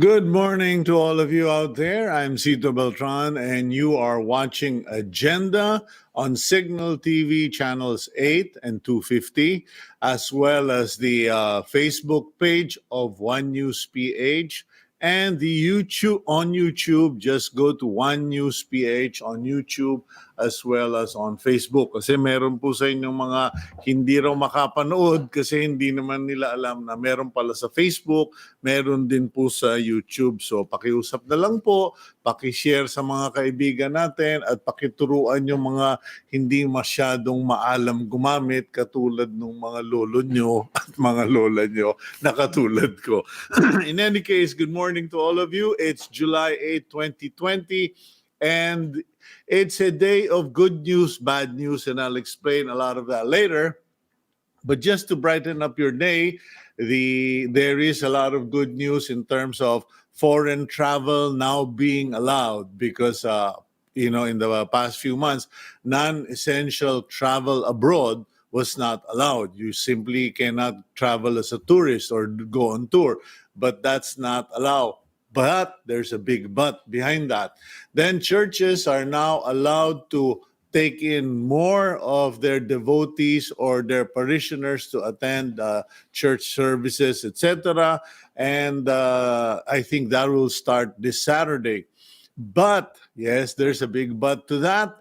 Good morning to all of you out there. I'm Cito Beltran, and you are watching Agenda on Signal TV channels 8 and 250, as well as the Facebook page of One News PH and the YouTube. Just go to One News PH on YouTube as well as on Facebook. Kasi meron po sa inyong mga hindi raw makapanood kasi hindi naman nila alam na meron pala sa Facebook, meron din po sa YouTube. So pakiusap na lang po, pakishare sa mga kaibigan natin at pakituruan yung mga hindi masyadong maalam gumamit katulad ng mga lolo nyo at mga lola nyo na katulad ko. In any case, good morning to all of you. It's July 8, 2020, and it's a day of good news, bad news, and I'll explain a lot of that later. But just to brighten up your day, there is a lot of good news in terms of foreign travel now being allowed because, in the past few months, non-essential travel abroad was not allowed. You simply cannot travel as a tourist or go on tour, but that's not allowed. But there's a big but behind that. Then churches are now allowed to take in more of their devotees or their parishioners to attend church services, etc. And I think that will start this Saturday. But, yes, there's a big but to that.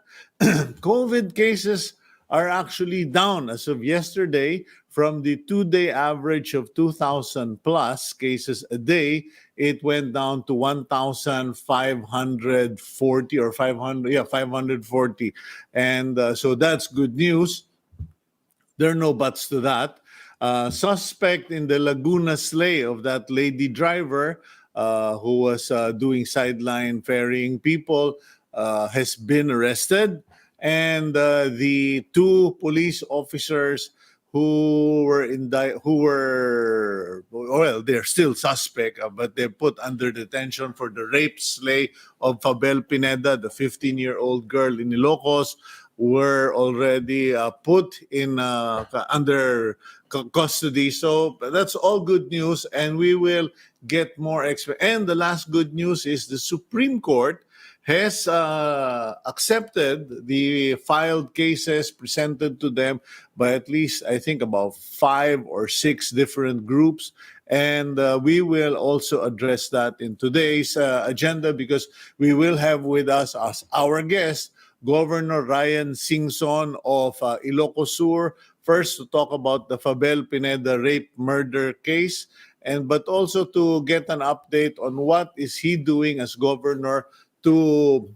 COVID cases are actually down as of yesterday from the two-day average of 2,000 plus cases a day. It went down to 1,540 or 540. And so that's good news. There are no buts to that. Suspect in the Laguna slay of that lady driver who was doing sideline ferrying people has been arrested. And the two police officers they're still suspect, but they're put under detention for the rape slay of Fabel Pineda, the 15-year-old girl in Ilocos, were already put in under custody. So that's all good news, and we will get more And the last good news is the Supreme Court has accepted the filed cases presented to them by at least, I think, about 5 or 6 different groups. And we will also address that in today's agenda because we will have with us as our guest Governor Ryan Singson of Ilocos Sur, first to talk about the Fabel Pineda rape murder case, but also to get an update on what is he doing as governor to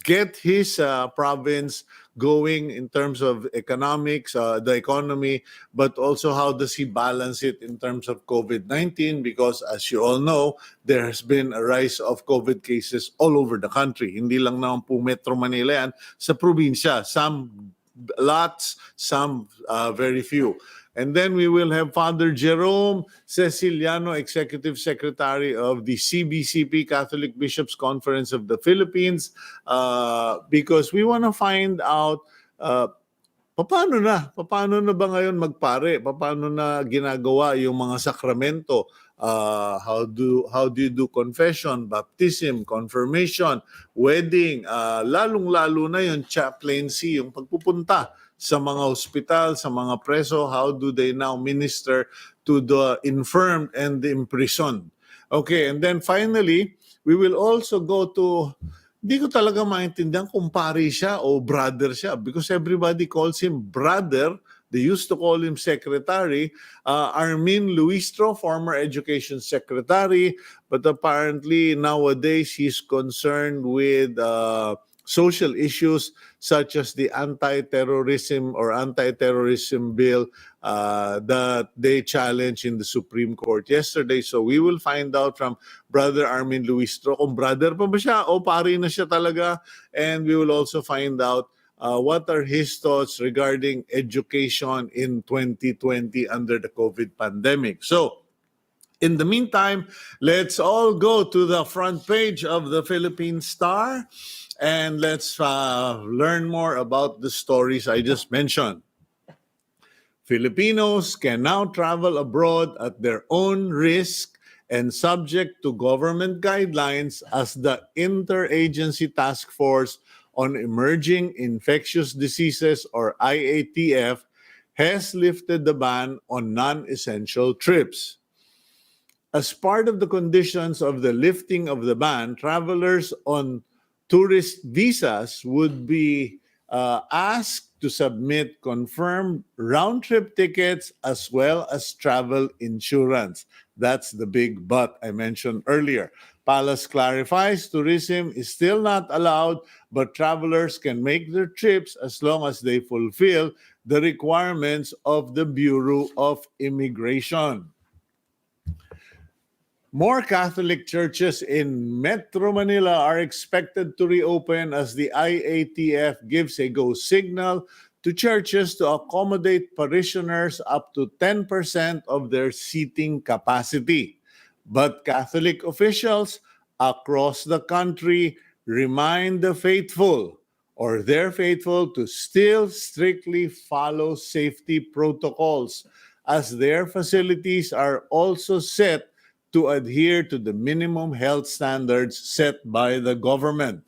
get his province going in terms of economics, the economy, but also how does he balance it in terms of COVID-19? Because as you all know, there has been a rise of COVID cases all over the country. Hindi lang naman po Metro Manila yan, sa probinsya. Some lots, some very few. And then we will have Father Jerome Secillano, Executive Secretary of the CBCP, Catholic Bishops Conference of the Philippines, because we want to find out paano na ba ngayon magpare? Paano na ginagawa yung mga sakramento? How do you do confession, baptism, confirmation, wedding, lalong-lalo na yung chaplaincy, yung pagpupunta sa mga ospital, sa mga preso, how do they now minister to the infirmed and the imprisoned? Okay, and then finally, we will also go to, hindi ko talaga maintindihan kung pari siya o brother siya because everybody calls him brother. They used to call him secretary. Armin Luistro, former education secretary, but apparently nowadays he's concerned with social issues such as the anti-terrorism bill that they challenged in the Supreme Court yesterday. So we will find out from Brother Armin Luistro kung brother pa ba siya o pari na siya talaga. And we will also find out what are his thoughts regarding education in 2020 under the COVID pandemic. So in the meantime, let's all go to the front page of the Philippine Star and let's learn more about the stories I just mentioned. Filipinos can now travel abroad at their own risk and subject to government guidelines as the Interagency Task Force on Emerging Infectious Diseases, or IATF, has lifted the ban on non-essential trips. As part of the conditions of the lifting of the ban, travelers on tourist visas would be asked to submit confirmed round-trip tickets as well as travel insurance. That's the big but I mentioned earlier. Palace clarifies tourism is still not allowed, but travelers can make their trips as long as they fulfill the requirements of the Bureau of Immigration. More Catholic churches in Metro Manila are expected to reopen as the IATF gives a go signal to churches to accommodate parishioners up to 10% of their seating capacity. But Catholic officials across the country remind the faithful or their faithful to still strictly follow safety protocols, as their facilities are also set to adhere to the minimum health standards set by the government.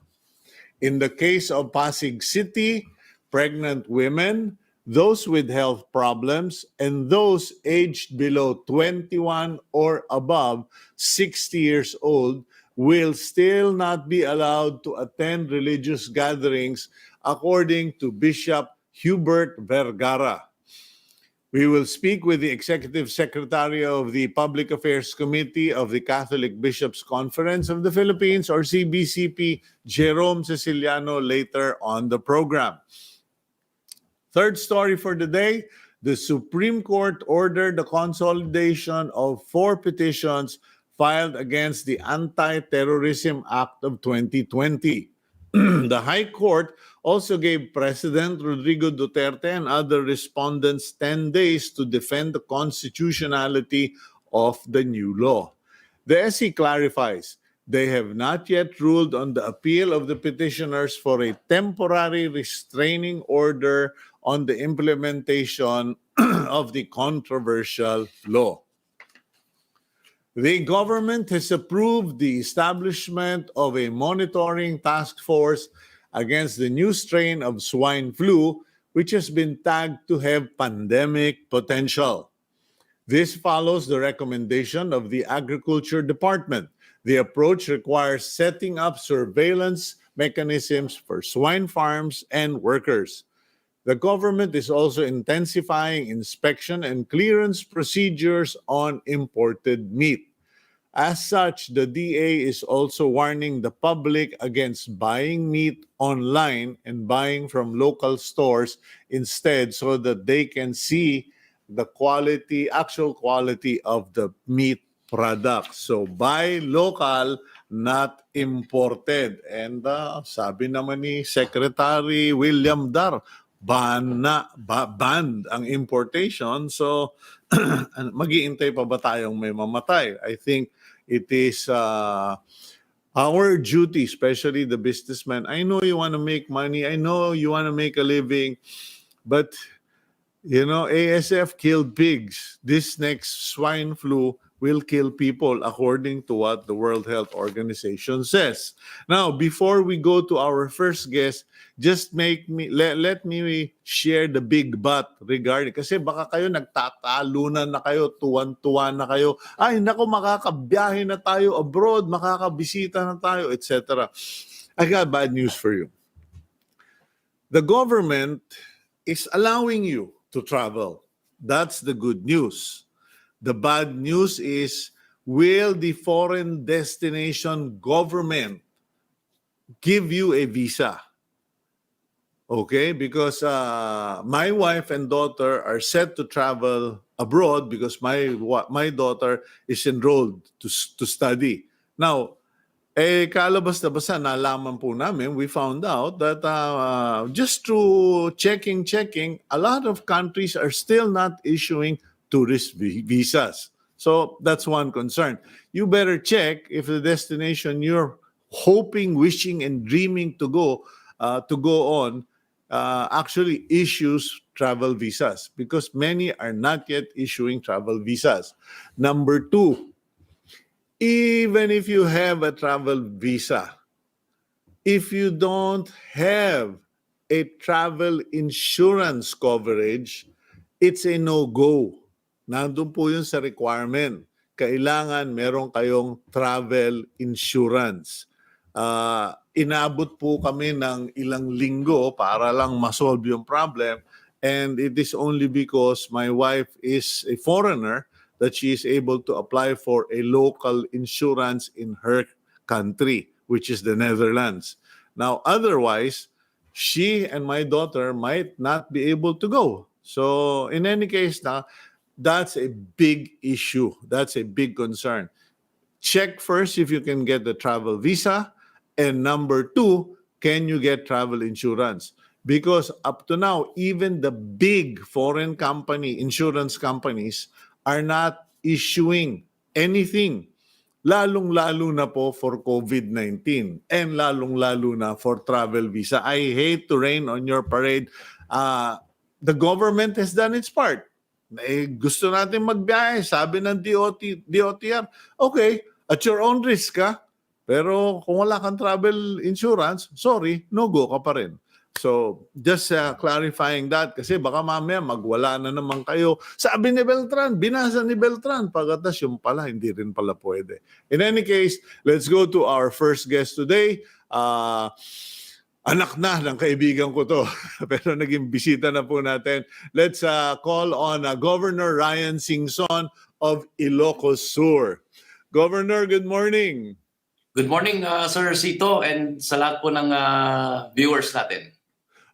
In the case of Pasig City, pregnant women, those with health problems, and those aged below 21 or above 60 years old will still not be allowed to attend religious gatherings, according to Bishop Hubert Vergara. We will speak with the Executive Secretary of the Public Affairs Committee of the Catholic Bishops' Conference of the Philippines, or CBCP, Jerome Secillano, later on the program. Third story for the day, the Supreme Court ordered the consolidation of 4 petitions filed against the Anti-Terrorism Act of 2020. The High Court also gave President Rodrigo Duterte and other respondents 10 days to defend the constitutionality of the new law. The SC clarifies they have not yet ruled on the appeal of the petitioners for a temporary restraining order on the implementation of the controversial law. The government has approved the establishment of a monitoring task force against the new strain of swine flu, which has been tagged to have pandemic potential. This follows the recommendation of the Agriculture Department. The approach requires setting up surveillance mechanisms for swine farms and workers. The government is also intensifying inspection and clearance procedures on imported meat. As such, the DA is also warning the public against buying meat online and buying from local stores instead, so that they can see the quality, actual quality of the meat product. So buy local, not imported. And sabi naman ni Secretary William Dar, banned ang importation. So mag-iintay pa ba tayong may mamatay? I think it is our duty, especially the businessmen. I know you want to make money. I know you want to make a living. But, you know, ASF killed pigs. This next swine flu will kill people, according to what the World Health Organization says. Now, before we go to our first guest, just let me share the big but regarding, kasi baka kayo nagtatalunan na kayo, tuwan-tuwa na kayo, ay nako, makakabiyahe na tayo abroad, makakabisita na tayo, etc. I got bad news for you. The government is allowing you to travel. That's the good news. The bad news is, will the foreign destination government give you a visa? Okay, because my wife and daughter are set to travel abroad because my daughter is enrolled to study. Now, kalabas-labasa, nalaman po namin, we found out that just through checking, a lot of countries are still not issuing tourist visas. So that's one concern. You better check if the destination you're hoping, wishing, and dreaming to go on actually issues travel visas, because many are not yet issuing travel visas. Number 2, even if you have a travel visa, if you don't have a travel insurance coverage, it's a no-go. Nandun po yun sa requirement. Kailangan meron kayong travel insurance. Inabot po kami ng ilang linggo para lang masolve yung problem. And it is only because my wife is a foreigner that she is able to apply for a local insurance in her country, which is the Netherlands. Now, otherwise, she and my daughter might not be able to go. So, in any case, that's a big issue. That's a big concern. Check first if you can get the travel visa. And number two, can you get travel insurance? Because up to now, even the big foreign insurance companies are not issuing anything, lalong-lalo na po for COVID-19 and lalong-lalo na for travel visa. I hate to rain on your parade. The government has done its part. Gusto natin magbiyahe, sabi ng DOTR, okay, at your own risk ka, pero kung wala kang travel insurance, sorry, no-go ka pa rin. So, just clarifying that kasi baka mamaya magwala na naman kayo. Sabi ni Beltran, binasa ni Beltran, pagkatas yung pala, hindi rin pala pwede. In any case, let's go to our first guest today. Anak na ng kaibigan ko to, pero naging bisita na po natin. Let's call on Governor Ryan Singson of Ilocos Sur. Governor, good morning. Good morning, Sir Cito, and sa lahat po ng viewers natin.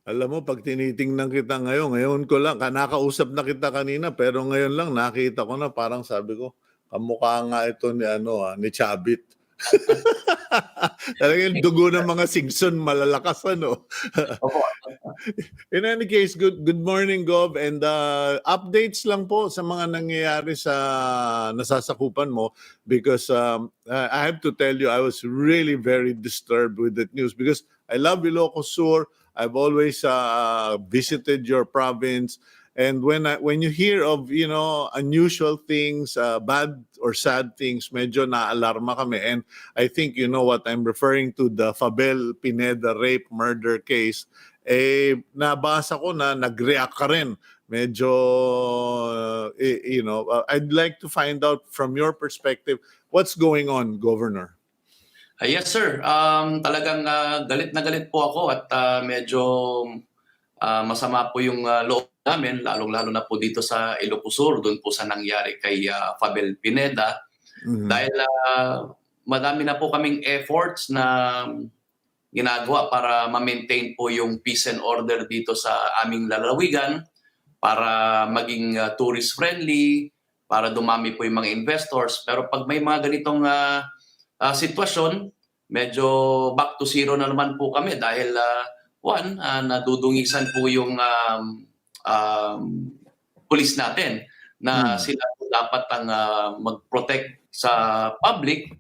Alam mo, pag tinitingnan kita ngayon ko lang, nakausap na kita kanina, pero ngayon lang nakita ko na parang sabi ko, kamukha nga ito ni Chabit. Talagang dugo ng mga Singson malalakas, ano? In any case, good morning, Gov, and updates lang po sa mga nangyayari sa nasasakupan mo because I have to tell you, I was really very disturbed with that news because I love Ilocos Sur. I've always visited your province. And when you hear of unusual things, bad or sad things, medyo na-alarma kami. And I think you know what I'm referring to, the Fabel Pineda rape murder case. Nabasa ko na nag-react ka rin. Medyo, I'd like to find out from your perspective, what's going on, Governor? Yes, sir. Talagang galit na galit po ako at medyo masama po yung loob namin, lalong-lalo na po dito sa Ilocos Sur, doon po sa nangyari kay Fabel Pineda. Mm-hmm. Dahil madami na po kaming efforts na ginagawa para ma-maintain po yung peace and order dito sa aming lalawigan, para maging tourist-friendly, para dumami po yung mga investors. Pero pag may mga ganitong sitwasyon, medyo back to zero na naman po kami dahil nadudungisan po yung police natin na sila po dapat ang mag-protect sa public.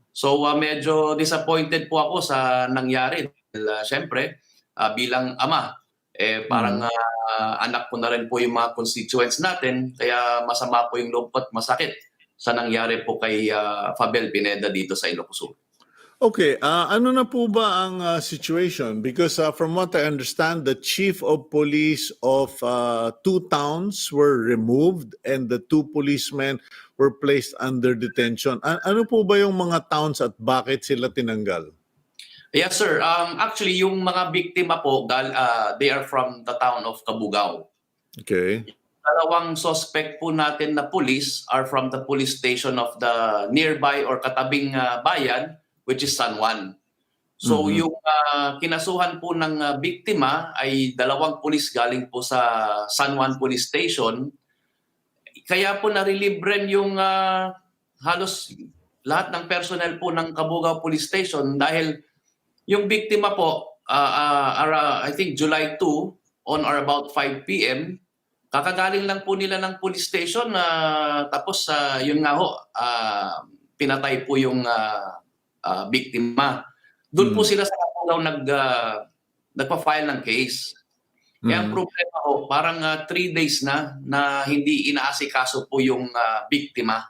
So medyo disappointed po ako sa nangyari. Siyempre, bilang ama, parang anak ko na rin po yung mga constituents natin, kaya masama po yung loob at masakit sa nangyari po kay Fabel Pineda dito sa Ilocos Sur. Okay, ano na po ba ang situation? Because from what I understand, the chief of police of 2 towns were removed and the 2 policemen were placed under detention. Ano po ba yung mga towns at bakit sila tinanggal? Yes, sir. Actually, yung mga biktima po, they are from the town of Cabugao. Okay. Dalawang suspect po natin na police are from the police station of the nearby or katabing bayan, which is San Juan. So yung kinasuhan po ng biktima ay 2 pulis galing po sa San Juan Police Station. Kaya po na-relieve rin yung halos lahat ng personnel po ng Cabugao Police Station dahil yung biktima po, I think July 2, on or about 5 p.m., kakagaling lang po nila ng police station tapos yun nga ho, pinatay po yung biktima. Doon po sila sa Cabugao nagpa-file ng case. Kaya ang problema ho, parang 3 days na hindi inaasikaso po yung biktima.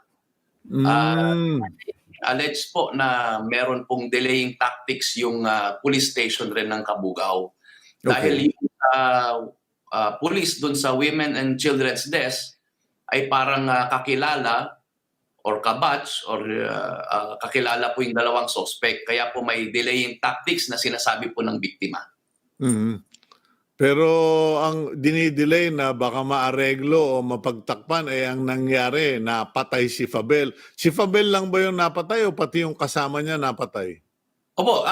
alleged po na meron pong delaying tactics yung police station rin ng Kabugao. Dahil yung police dun sa Women and Children's Desk ay parang kakilala or kabatch or kakilala po yung dalawang suspect. Kaya po may delaying tactics na sinasabi po ng biktima. Mhm. Pero ang dinidelay na baka maareglo o mapagtakpan ay ang nangyari, napatay si Fabel. Si Fabel lang ba yung napatay o pati yung kasama niya napatay? Opo,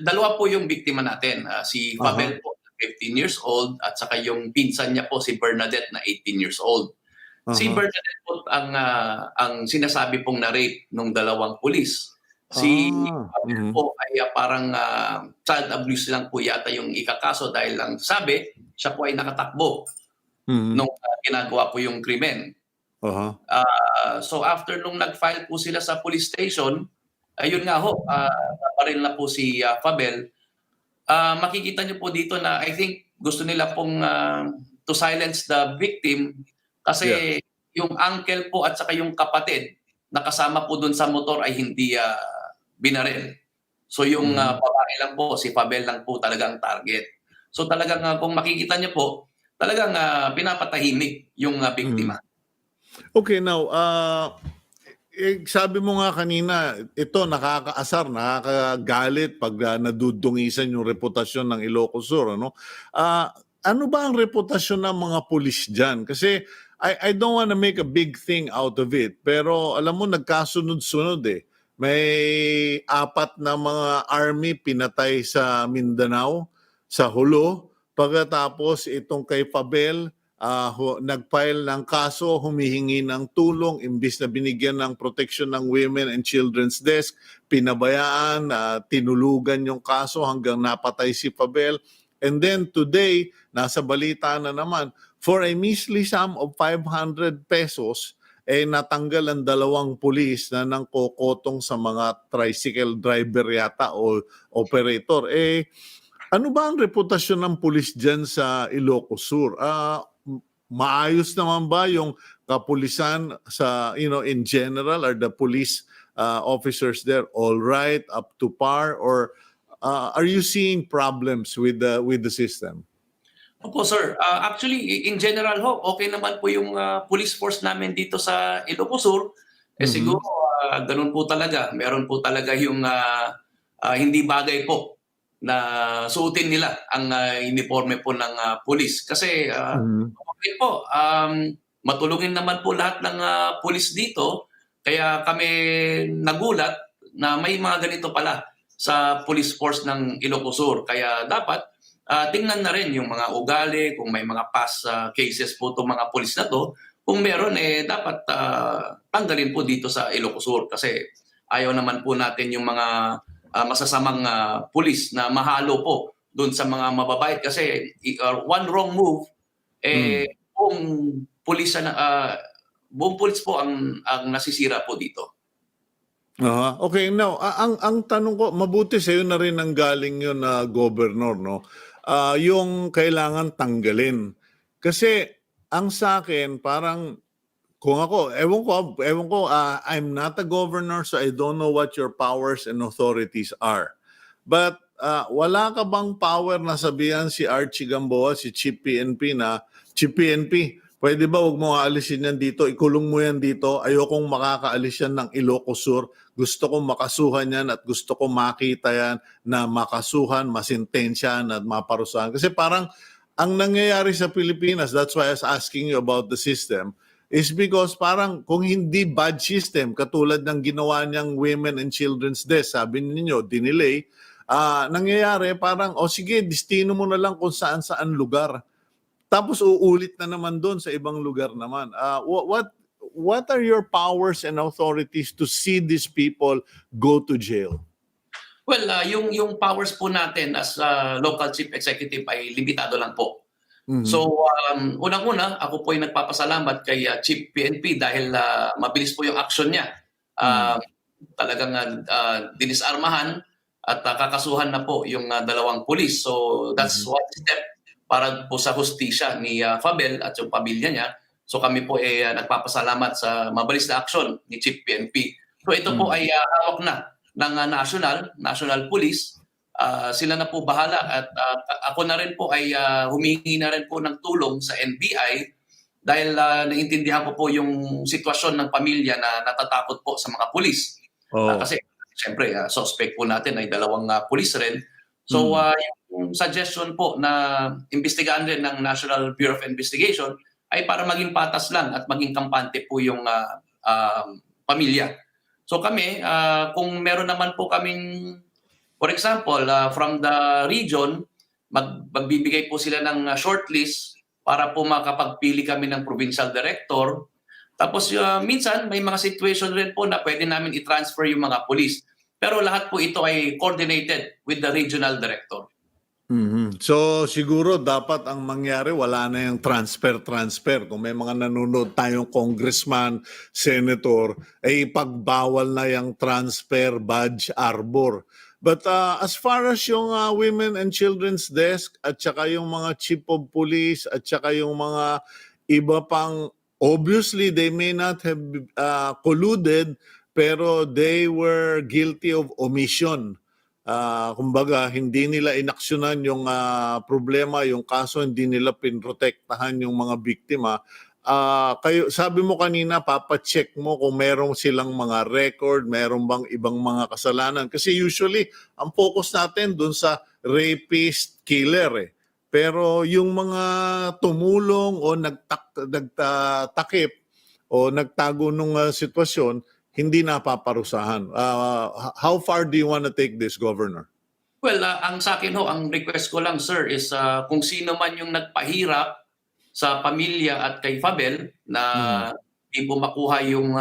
dalawa po yung biktima natin. Si Fabel po, 15 years old, at saka yung pinsan niya po, si Bernadette, na 18 years old. Si Bernadette po ang sinasabi pong na-rape ng dalawang pulis. Si Fabel po ay parang child abuse lang po yata yung ikakaso dahil lang sabi, siya po ay nakatakbo nung ginagawa po yung krimen. So after nung nag-file po sila sa police station, ayun nga ho, nabaril na po si Fabel. Makikita niyo po dito na I think gusto nila pong to silence the victim kasi yung uncle po at saka yung kapatid na kasama po dun sa motor ay hindi binaril. So yung babae lang po, si Fabel lang po talagang target. So talagang kung makikita niyo po, talagang pinapatahimik yung biktima. Okay, now, sabi mo nga kanina, ito nakakaasar, nakakagalit pag nadudungisan yung reputasyon ng Ilocos Sur. Ano ba ang reputasyon ng mga pulis dyan? Kasi I don't want to make a big thing out of it. Pero alam mo, nagkasunod-sunod eh. May 4 na mga army pinatay sa Mindanao, sa Hulo. Pagkatapos itong kay Fabel, nag-file ng kaso, humihingi ng tulong, imbis na binigyan ng protection ng Women and Children's Desk, pinabayaan, tinulugan yung kaso hanggang napatay si Fabel. And then today, nasa balita na naman, for a measly sum of 500 pesos, natanggal ang 2 pulis na nangkokotong sa mga tricycle driver yata o operator. Ano ba ang reputasyon ng pulis dyan sa Ilocos Sur? Maayos naman ba yung kapulisan sa, in general, are the police officers there all right, up to par, or are you seeing problems with the system? Opo, sir. Actually, in general ho, okay naman po yung police force namin dito sa Ilocos Sur. Siguro, ganun po talaga. Meron po talaga yung hindi bagay po na suotin nila ang uniforme po ng police. Kasi, okay po, matulungin naman po lahat ng police dito. Kaya kami nagulat na may mga ganito pala sa police force ng Ilocos Sur. Kaya dapat, tingnan na rin yung mga ugali, kung may mga past cases po itong mga pulis na to. Kung meron, dapat tanggalin po dito sa Ilocos Sur kasi ayaw naman po natin yung mga masasamang pulis na mahalo po doon sa mga mababait kasi one wrong move, buong pulis po ang nasisira po dito. Okay, now, ang tanong ko, mabuti sa'yo na rin ang galing yun na governor, no? Yung kailangan tanggalin. Kasi ang sa akin, parang kung ako, ewan ko, I'm not a governor so I don't know what your powers and authorities are. But wala ka bang power na sabihan si Archie Gamboa, si Chief PNP na, Chief PNP, pwede ba huwag mo aalisin yan dito, ikulong mo yan dito, ayokong makakaalis yan ng Ilocos Sur, gusto kong makasuhan yan at gusto kong makita yan na makasuhan, masintensyahan at maparusahan. Kasi parang ang nangyayari sa Pilipinas, that's why I was asking you about the system, is because parang kung hindi bad system, katulad ng ginawa niyang Women and Children's Desk, sabi ninyo, dinelay, nangyayari parang, sige, destino mo na lang kung saan-saan lugar. Tapos uulit na naman doon sa ibang lugar naman. What are your powers and authorities to see these people go to jail? Well, yung powers po natin as local chief executive ay limitado lang po. So, unang-una, ako po ay nagpapasalamat kay Chief PNP dahil mabilis po yung action niya. Talagang dinisarmahan at kakasuhan na po yung 2 pulis. So, that's one step para po sa hustisya ni Fabel at yung pamilya niya. So kami po ay nagpapasalamat sa mabilis na aksyon ni Chief PNP. So ito po ay hawak na ng National Police. Sila na po bahala at ako na rin po ay humingi na rin po ng tulong sa NBI dahil naiintindihan ko po yung sitwasyon ng pamilya na natatakot po sa mga pulis. Kasi siyempre, suspect po natin ay 2 pulis rin. So yung suggestion po na imbestigahan rin ng National Bureau of Investigation ay para maging patas lang at maging kampante po yung pamilya. So kami, kung meron naman po kaming, for example, from the region, magbibigay po sila ng shortlist para po makapagpili kami ng provincial director. Tapos minsan may mga situation rin po na pwede namin i-transfer yung mga police. Pero lahat po ito ay coordinated with the regional director. So siguro dapat ang mangyari wala na yung transfer. Kung may mga nanonood tayong congressman, senator, ay pagbawal na yung transfer badge arbor. But as far as yung Women and Children's Desk at saka yung mga chief of police at saka yung mga iba pang, obviously they may not have colluded pero they were guilty of omission. Kumbaga, hindi nila inaksyonan yung problema, yung kaso, hindi nila pinrotektahan yung mga biktima. Kayo, sabi mo kanina, papacheck mo kung meron silang mga record, meron bang ibang mga kasalanan. Kasi usually, ang focus natin dun sa rapist, killer. Pero yung mga tumulong o nagtakip o nagtago nung sitwasyon, hindi napaparusahan. How far do you want to take this, Governor? Well, ang sa akin ang request ko lang, sir, is kung sino man yung nagpahirap sa pamilya at kay Fabel na hindi po makuha yung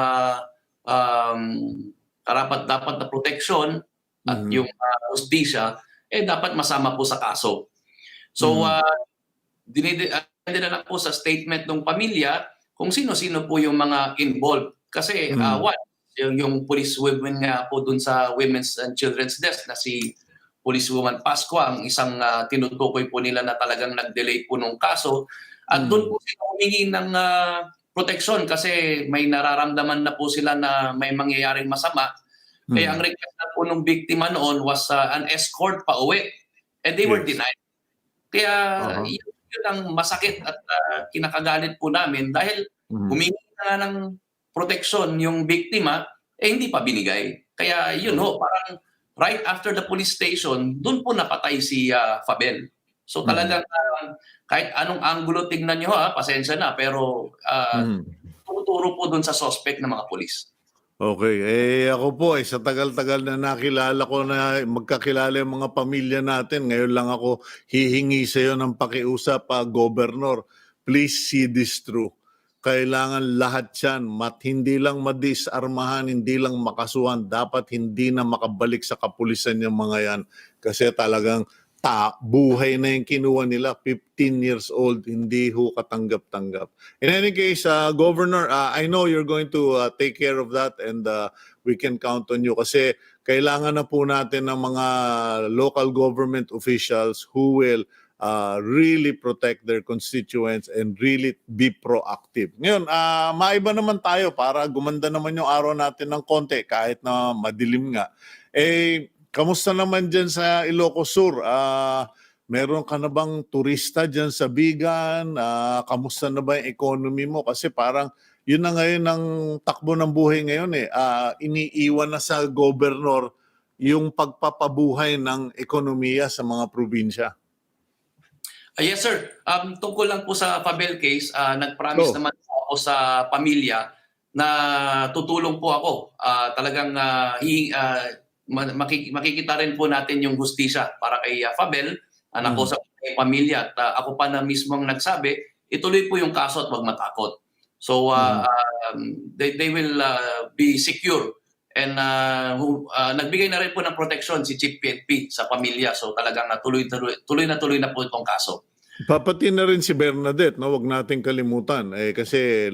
karapat-dapat na proteksyon at yung hustisya, dapat masama po sa kaso. So, dinidepende na lang po sa statement ng pamilya kung sino-sino po yung mga involved. Kasi, yung policewoman nga po dun sa Women's and Children's Desk na si Policewoman Pascua, ang isang tinutukoy po nila na talagang nag-delay po nung kaso. At doon po sila humingi ng proteksyon kasi may nararamdaman na po sila na may mangyayaring masama. Kaya ang request na po ng biktima noon was an escort pa uwi. And they were denied. Kaya yun ang masakit at kinakagalit po namin dahil humingi na ng proteksyon yung biktima, hindi pa binigay. Kaya yun parang right after the police station, doon po napatay si Fabel. So talagang kahit anong anggulo tignan nyo pasensya na, pero tuturo po doon sa suspect ng mga polis. Okay. Ako po sa tagal-tagal na nakilala ko na magkakilala yung mga pamilya natin. Ngayon lang ako hihingi sa iyo ng pakiusap, Governor. Please see this through. Kailangan lahat yan, hindi lang madisarmahan, hindi lang makasuhan, dapat hindi na makabalik sa kapulisan yung mga yan. Kasi talagang buhay na yung kinuha nila, 15 years old, hindi ho katanggap-tanggap. In any case, Governor, I know you're going to take care of that and we can count on you kasi kailangan na po natin ng mga local government officials who will really protect their constituents and really be proactive. Ngayon, maiba naman tayo para gumanda naman yung araw natin ng konti kahit na madilim nga. Kamusta naman dyan sa Ilocos Sur? Meron ka na bang turista dyan sa Bigan? Kamusta na ba yung economy mo? Kasi parang yun na ngayon ang takbo ng buhay ngayon iniiwan na sa gobernador yung pagpapabuhay ng ekonomiya sa mga probinsya. Yes, sir. Tungkol lang po sa Fabel case, nag-promise naman po ako sa pamilya na tutulong po ako. Talagang makikita rin po natin yung hustisya para kay Fabel, nakusap ng pamilya. At ako pa na mismo ang nagsabi, ituloy po yung kaso at wag matakot. So, they will be secure. And nagbigay na rin po ng protection si Chief PNP sa pamilya. So talagang tuloy na po itong kaso. Papati na rin si Bernadette, no? Wag nating kalimutan. Kasi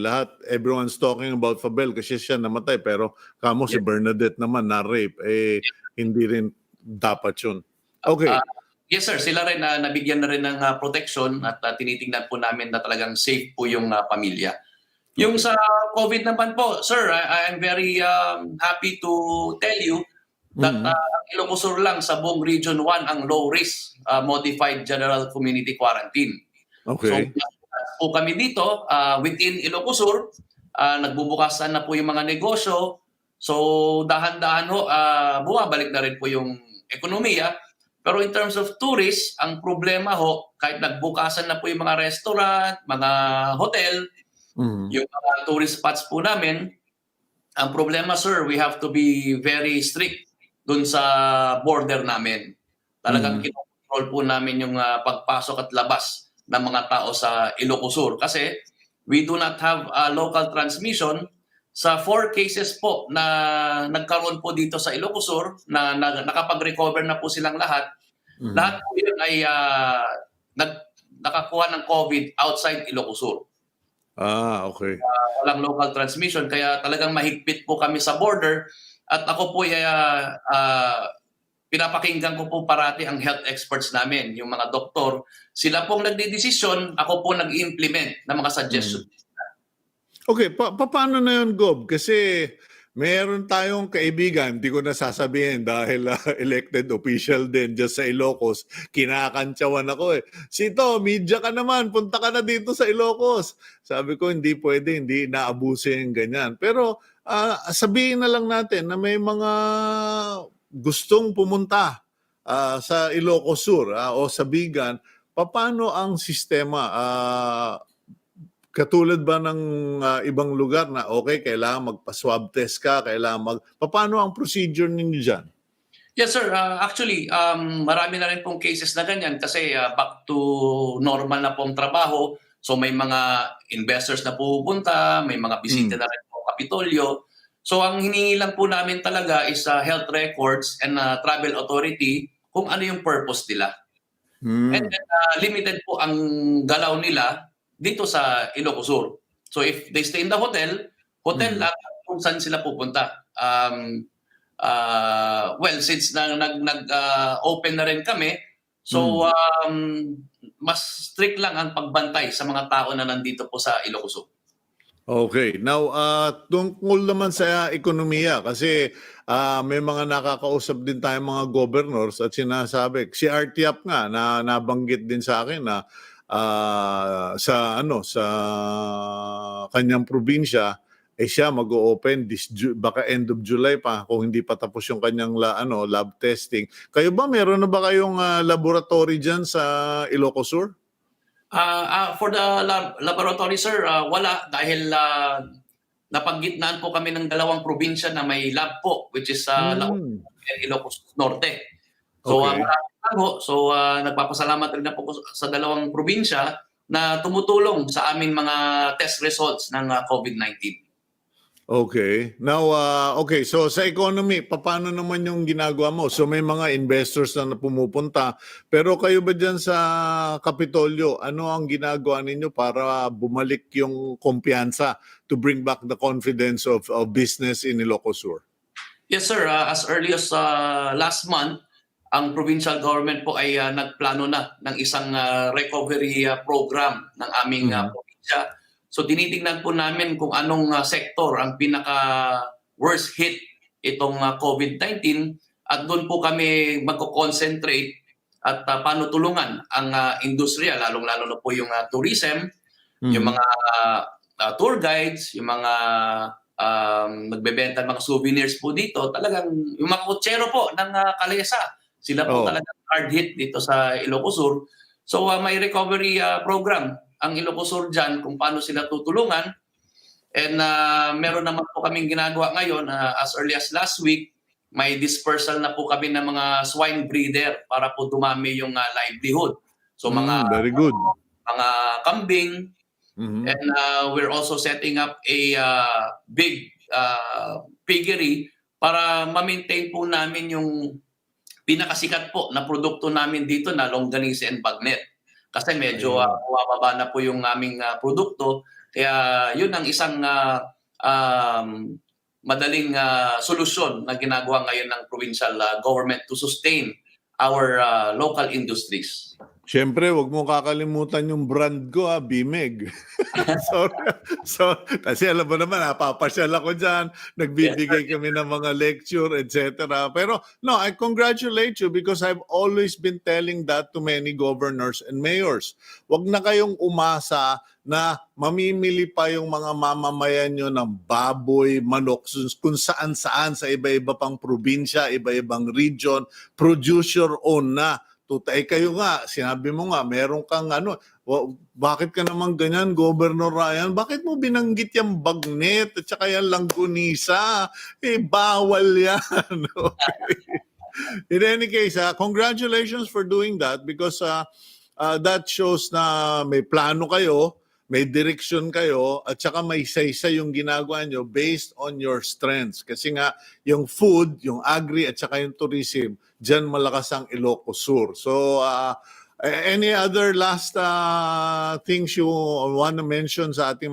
everyone's talking about Fabel kasi siya namatay. Pero kamo si Bernadette naman na-rape. Hindi rin dapat yun. Okay. Yes, sir. Sila rin nabigyan na rin ng protection at tinitingnan po namin na talagang safe po yung pamilya. Yung sa COVID naman po, sir, I am very happy to tell you that ang Ilocos Sur lang sa buong Region 1 ang low risk modified general community quarantine. So Okay. po kami dito within Ilocos Sur, nagbubukasan na po yung mga negosyo. So dahan-dahan ho bumabalik na rin po yung ekonomiya. Pero in terms of tourists, ang problema ho, kahit nagbukasan na po yung mga restaurant, mga hotel, yung mga tourist spots po namin, ang problema, sir, we have to be very strict dun sa border namin. Talagang kinokontrol po namin yung pagpasok at labas ng mga tao sa Ilocos Sur. Kasi we do not have local transmission. Sa 4 cases po na nagkaroon po dito sa Ilocos Sur, na nakapag-recover na po silang lahat, lahat po yun ay nakakuha ng COVID outside Ilocos Sur. Okay. Walang local transmission, kaya talagang mahigpit po kami sa border. At ako po pinapakinggan ko po parati ang health experts namin, yung mga doktor. Sila pong nagdidesisyon, ako po nag-implement ng mga suggestions. Okay, paano na yun, Gob? Kasi meron tayong kaibigan, di ko na sasabihin dahil elected official din dyan sa Ilocos. Kinakantsawan ako eh. Cito, media ka naman, punta ka na dito sa Ilocos. Sabi ko, hindi pwede, hindi naabuso yung ganyan. Pero sabihin na lang natin na may mga gustong pumunta sa Ilocos Sur o sa Bigan. Paano ang sistema? Katulad ba ng ibang lugar na okay, kailangan magpa-swab test ka, paano ang procedure ninyo dyan? Yes, sir. Actually, marami na rin pong cases na ganyan kasi back to normal na pong trabaho. So may mga investors na pupunta, may mga bisita na rin po Kapitolyo. So ang hiningi lang po namin talaga is health records and travel authority kung ano yung purpose nila. And then limited po ang galaw nila dito sa Ilocos Sur. So if they stay in the hotel lang kung saan sila pupunta. Well, since nag-open na rin kami, so mas strict lang ang pagbantay sa mga tao na nandito po sa Ilocos Sur. Okay. Now, tungkol naman sa ekonomiya, kasi may mga nakakausap din tayong mga governors at sinasabi, si RTAP nga na nabanggit din sa akin na sa kanyang probinsya siya mag-o-open baka end of July pa kung hindi pa tapos yung kanyang lab testing. Kayo ba meron na ba kayong laboratory diyan sa Ilocos Sur? For the laboratory, sir, wala dahil napaggitnaan po kami ng dalawang probinsya na may lab po, which is Ilocos Norte. So Okay. So nagpapasalamat rin na po sa dalawang probinsya na tumutulong sa aming mga test results ng COVID-19. Okay. Now, okay. So sa economy, paano naman yung ginagawa mo? So may mga investors na pumupunta. Pero kayo ba dyan sa Kapitolyo, ano ang ginagawa ninyo para bumalik yung kumpiyansa to bring back the confidence of business in Ilocos Sur? Yes, sir. As early as last month, ang provincial government po ay nagplano na ng isang recovery program ng aming probinsya. So tinitingnan po namin kung anong sektor ang pinaka-worst hit itong COVID-19 at doon po kami magko-concentrate at paano tulungan ang industriya, lalong-lalo na po yung tourism, yung mga tour guides, yung mga nagbebenta ng mga souvenirs po dito, talagang yung mga kutsero po ng Kalesa. Sila po talagang hard hit dito sa Ilocos Sur. So may recovery program ang Ilocos Sur dyan kung paano sila tutulungan. And meron naman po kaming ginagawa ngayon as early as last week, may dispersal na po kami ng mga swine breeder para po dumami yung livelihood. So Very good. mga kambing. And we're also setting up a big piggery para ma-maintain po namin yung pinakasikat po na produkto namin dito na longganisa and bagnet. Kasi medyo bumababa na po yung aming produkto. Kaya yun ang isang madaling solusyon na ginagawa ngayon ng provincial government to sustain our local industries. Siyempre, wag mo kakalimutan yung brand ko, Bimeg. Sorry. So, kasi alam mo naman, papasyal ako dyan, Yes, sir. nagbibigay kami ng mga lecture, etc. Pero, no, I congratulate you because I've always been telling that to many governors and mayors. Wag na kayong umasa na mamimili pa yung mga mamamayan nyo ng baboy, manok, kung saan-saan sa iba-iba pang probinsya, iba-ibang region, produce your own na. Tutay kayo nga, sinabi mo nga, meron kang bakit ka naman ganyan, Governor Ryan? Bakit mo binanggit yung bagnet at saka yung langgunisa? Bawal yan. Okay. In any case, congratulations for doing that because that shows na may plano kayo, may direction kayo, at saka may say-say yung ginagawa nyo based on your strengths. Kasi nga, yung food, yung agri, at saka yung tourism, dyan malakas ang Ilocos Sur. So, any other last things you want to mention sa ating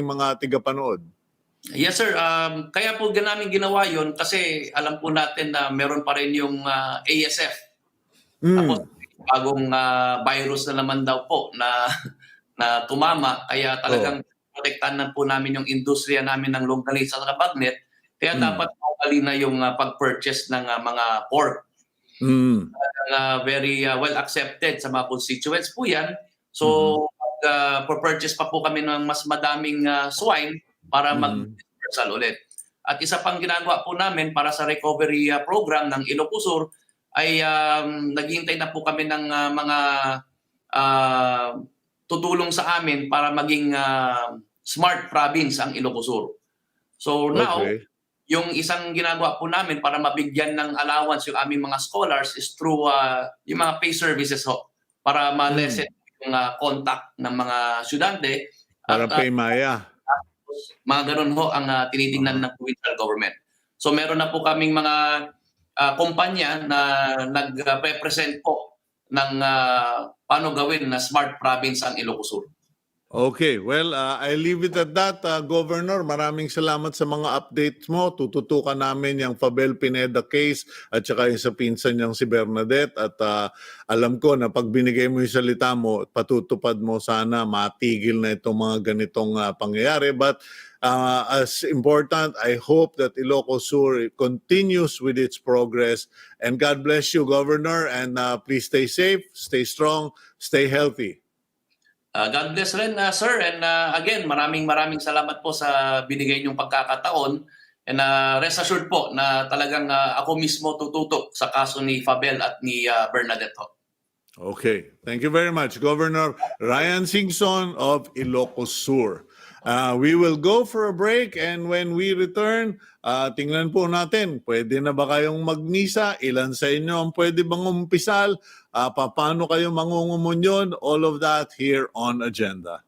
mga tigapanood? Yes, sir. Kaya po namin ginawa yon kasi alam po natin na meron pa rin yung ASF. Tapos bagong virus na naman daw po na na tumama. Kaya talagang protektahan na po namin yung industriya namin ng longganisa sa bagnet. Kaya dapat mawali na yung pag-purchase ng mga pork. Very well accepted sa mga constituents po yan. So, purchase pa po kami ng mas madaming swine para mag-dispersal ulit. At isa pang ginagawa po namin para sa recovery program ng Ilocos Sur ay naghihintay na po kami ng mga tutulong sa amin para maging smart province ang Ilocos Sur. So now, yung isang ginagawa po namin para mabigyan ng allowance yung aming mga scholars is through yung mga pay services ho, para ma-lessen yung contact ng mga estudyante. Para paymaya. Mga ganun ho ang tinitingnan ng provincial government. So meron na po kaming mga kumpanya na nag-represent po ng paano gawin na smart province ang Ilocos Sur. Okay, well, I leave it at that, Governor. Maraming salamat sa mga updates mo. Tututukan namin yung Fabel Pineda case at saka yung sa pinsan niyang si Bernadette. At alam ko na pag binigay mo yung salita mo, patutupad mo sana matigil na itong mga ganitong pangyayari. But as important, I hope that Ilocos Sur continues with its progress. And God bless you, Governor. And please stay safe, stay strong, stay healthy. God bless rin, sir. And again, maraming salamat po sa binigay niyong pagkakataon. And rest assured po na talagang ako mismo tututok sa kaso ni Fabel at ni Bernadette. Okay. Thank you very much, Governor Ryan Singson of Ilocos Sur. We will go for a break and when we return, tingnan po natin, pwede na ba kayong magmisa? Ilan sa inyo ang pwede bang umpisal? Paano kayo mangungumunyon? All of that here on Agenda.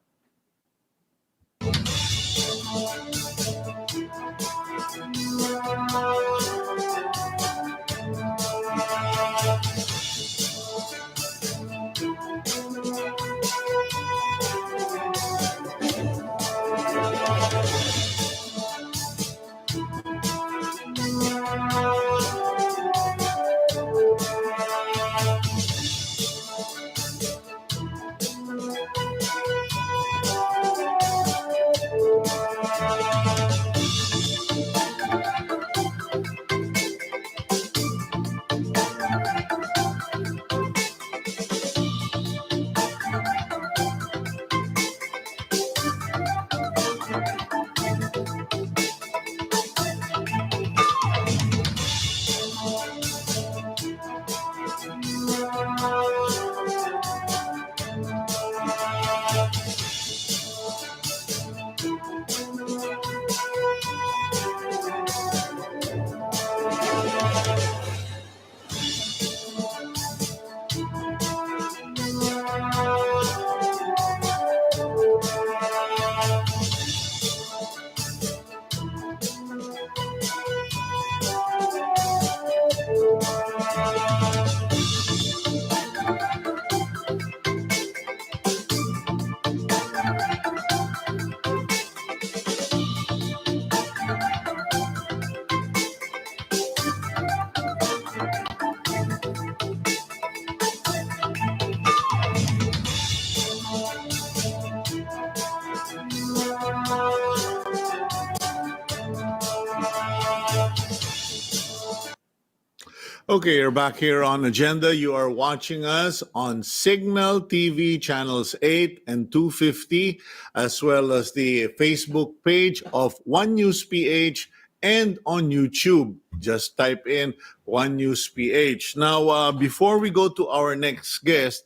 Okay, you're back here on Agenda. You are watching us on Signal TV channels 8 and 250, as well as the Facebook page of One News PH and on YouTube. Just type in One News PH. Now, before we go to our next guest,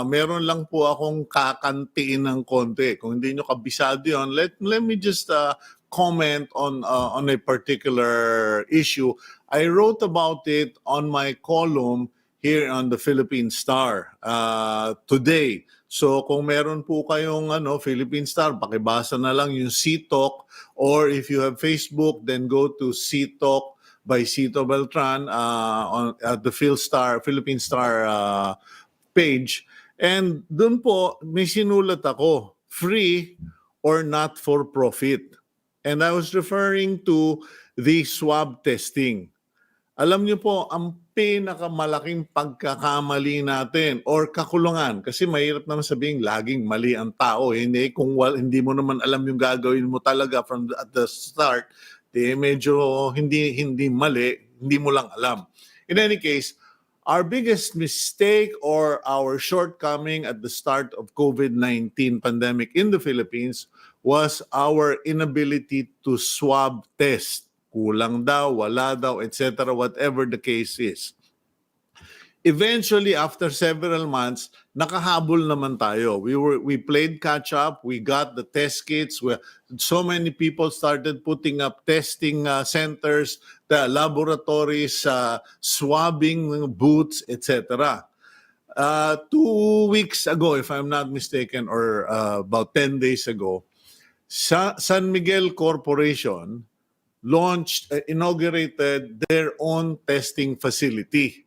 meron lang po akong kakantiin ng konti. Kung hindi nyo kabisado yun, let me just comment on a particular issue. I wrote about it on my column here on the Philippine Star today. So kung meron po kayong Philippine Star, pakibasa na lang yung Cito, or if you have Facebook, then go to Cito by Cito Beltran at the Philippine Star page. And dun po, may sinulat ako, free or not for profit. And I was referring to the swab testing. Alam niyo po, ang pinakamalaking pagkakamali natin or kakulangan, kasi mahirap naman sabihin laging mali ang tao. Hindi, kung hindi mo naman alam yung gagawin mo talaga at the start, medyo hindi mali, hindi mo lang alam. In any case, our biggest mistake or our shortcoming at the start of COVID-19 pandemic in the Philippines was our inability to swab test. Kulang daw, wala daw, etc., whatever the case is. Eventually, after several months, nakahabol naman tayo. We played catch up. We got the test kits. So many people started putting up testing centers, the laboratories, swabbing booths, etc. 2 weeks ago, if I'm not mistaken, or about 10 days ago, San Miguel Corporation inaugurated their own testing facility.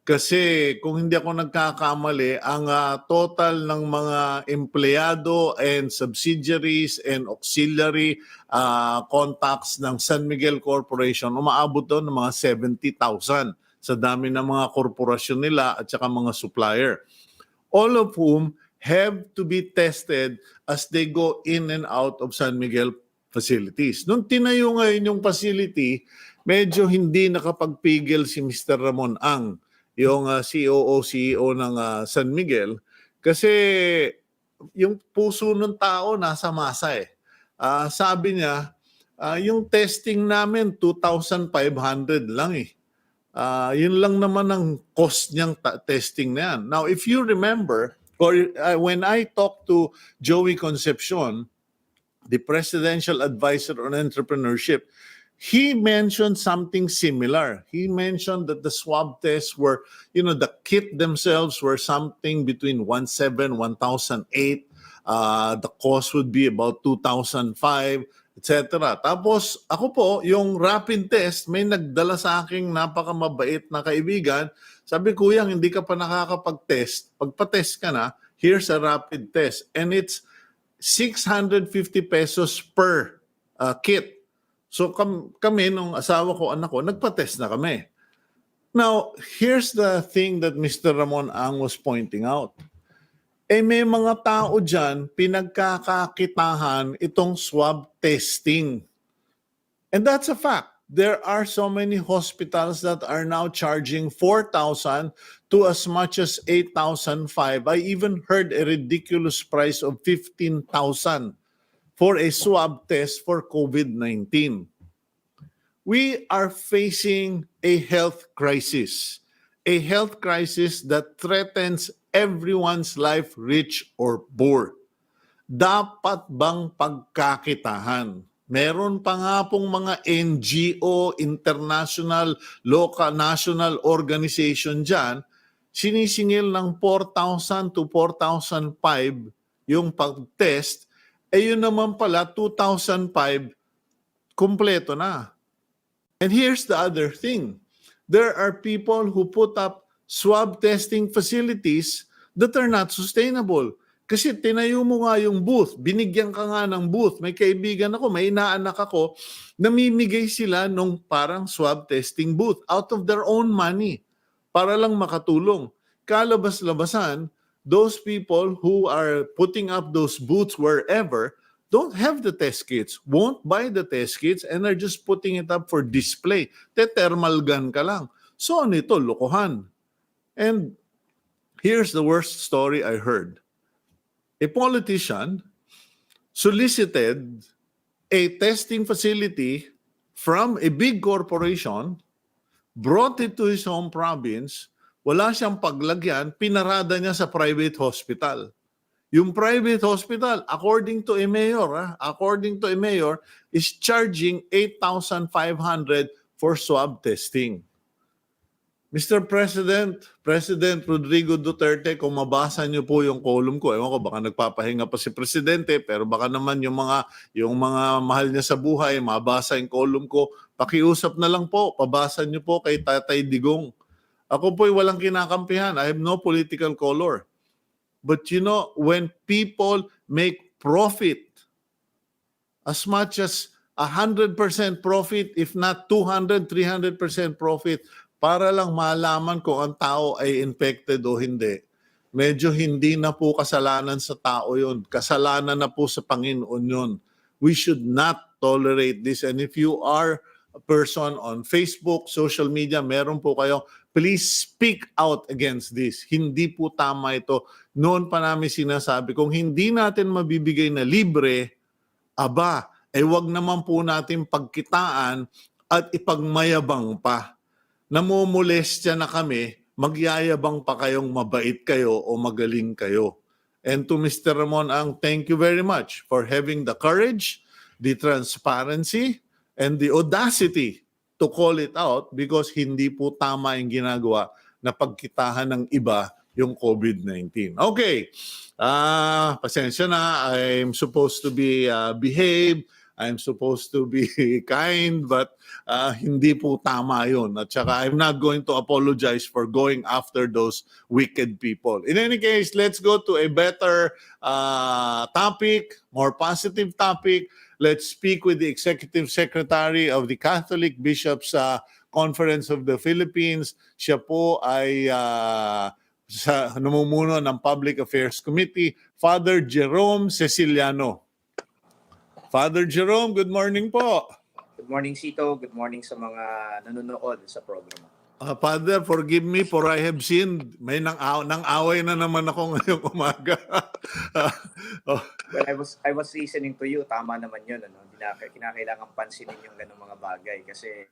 Kasi kung hindi ako nagkakamali, ang total ng mga empleyado and subsidiaries and auxiliary contacts ng San Miguel Corporation, umaabot doon ng mga 70,000 sa dami ng mga korporasyon nila at saka mga supplier. All of whom have to be tested as they go in and out of San Miguel facilities. Nung tinayo ngayon yung facility, medyo hindi nakapagpigil si Mr. Ramon Ang, yung CEO ng San Miguel, kasi yung puso ng tao nasa masa eh. Sabi niya, yung testing namin 2,500 lang eh. Yun lang naman ang cost niyang testing na yan. Now, if you remember, or when I talked to Joey Concepcion, the presidential advisor on entrepreneurship, he mentioned something similar. He mentioned that the swab tests were, the kit themselves were something between 1,700, 1,008. The cost would be about 2,005, etc. Tapos ako po, yung rapid test, may nagdala sa aking napakamabait na kaibigan. Sabi, kuya, hindi ka pa nakakapag-test. Pagpa-test ka na, here's a rapid test. And it's 650 pesos per kit. So kami, nung asawa ko, anak ko, nagpa-test na kami. Now, here's the thing that Mr. Ramon Ang was pointing out. May mga tao dyan, pinagkakakitahan itong swab testing. And that's a fact. There are so many hospitals that are now charging 4,000 to as much as 8,500. I even heard a ridiculous price of 15,000 for a swab test for COVID-19. We are facing a health crisis that threatens everyone's life, rich or poor. Dapat bang pagkakitahan? Meron pa nga pong mga NGO, international, local, national organization dyan, sinisingil ng 4,000 to 4,500 yung pag-test, yun naman pala 2,500 kumpleto na. And here's the other thing. There are people who put up swab testing facilities that are not sustainable. Kasi tinayo mo nga yung booth, binigyan ka nga ng booth. May kaibigan ako, may inaanak ako, namimigay sila nung parang swab testing booth out of their own money para lang makatulong. Kalabas-labasan, those people who are putting up those booths wherever don't have the test kits, won't buy the test kits, and are just putting it up for display. Thermal gun ka lang. So ano ito, lokohan. And here's the worst story I heard. A politician solicited a testing facility from a big corporation, brought it to his home province, wala siyang paglagyan, pinarada niya sa private hospital. Yung private hospital, according to a mayor, is charging 8,500 for swab testing. Mr. President, President Rodrigo Duterte, kung mabasa niyo po yung column ko, ewan ko, baka nagpapahinga pa si Presidente, pero baka naman yung mga mahal niya sa buhay, mabasa yung column ko, pakiusap na lang po, pabasa niyo po kay Tatay Digong. Ako po'y walang kinakampihan. I have no political color. But you know, when people make profit, as much as 100% profit, if not 200, 300% profit, para lang malaman kung ang tao ay infected o hindi. Medyo hindi na po kasalanan sa tao yun. Kasalanan na po sa Panginoon yun. We should not tolerate this. And if you are a person on Facebook, social media, meron po kayo, please speak out against this. Hindi po tama ito. Noon pa namin sinasabi, kung hindi natin mabibigay na libre, aba, wag naman po natin pagkitaan at ipagmayabang pa. Namumolestya na kami, magyayabang pa kayong mabait kayo o magaling kayo. And to Mr. Ramon Ang, thank you very much for having the courage, the transparency, and the audacity to call it out because hindi po tama yung ginagawa na pagkitahan ng iba yung COVID-19. Okay, pasensya na, I'm supposed to be behave, I'm supposed to be kind, but hindi po tama yun. At saka I'm not going to apologize for going after those wicked people. In any case, let's go to a better topic, more positive topic. Let's speak with the Executive Secretary of the Catholic Bishops Conference of the Philippines. Siya po ay namumuno ng Public Affairs Committee, Father Jerome Secillano. Father Jerome, good morning po. Good morning, Cito. Good morning sa mga nanonood sa program. Father, forgive me for I have sinned. May nang-away na naman ako ngayong umaga. Well, I was listening to you. Tama naman yun. Ano? Kinakailangan pansinin yung ganung mga bagay kasi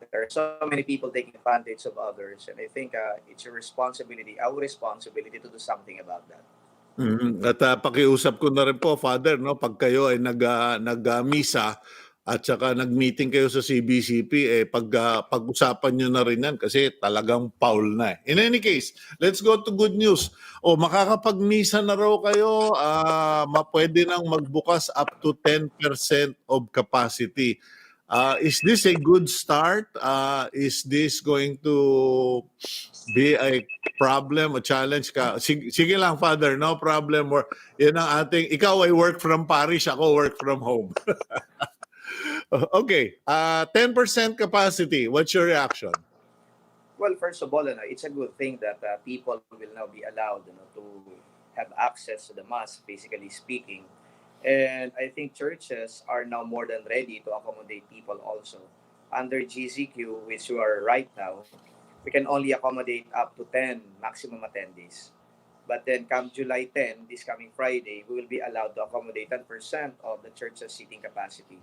there are so many people taking advantage of others, and I think it's your responsibility, our responsibility to do something about that. At pakiusap ko na rin po, Father, no, pag kayo ay nag-misa at saka nag-meeting kayo sa CBCP, pag-usapan nyo na rin yan kasi talagang foul na. In any case, let's go to good news. Makakapag-misa na raw kayo, pwede nang magbukas up to 10% of capacity. Is this a good start? Is this going to be a problem, a challenge ka? Sige lang, Father, no problem. Yan ang ating, ikaw ay work from parish, ako work from home. Okay, 10% capacity. What's your reaction? Well, first of all, it's a good thing that people will now be allowed to have access to the Mass, basically speaking. And I think churches are now more than ready to accommodate people also. Under GCQ, which you are right now, we can only accommodate up to 10, maximum attendees. But then come July 10, this coming Friday, we will be allowed to accommodate 10% of the church's seating capacity.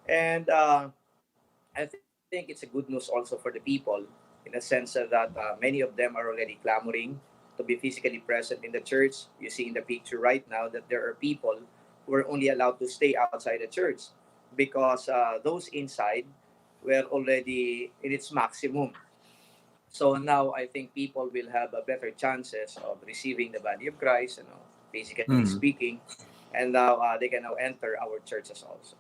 And I think it's a good news also for the people in the sense that many of them are already clamoring to be physically present in the church. You see in the picture right now that there are people who are only allowed to stay outside the church because those inside were already in its maximum. So now I think people will have a better chances of receiving the body of Christ, basically speaking, and now they can now enter our churches also.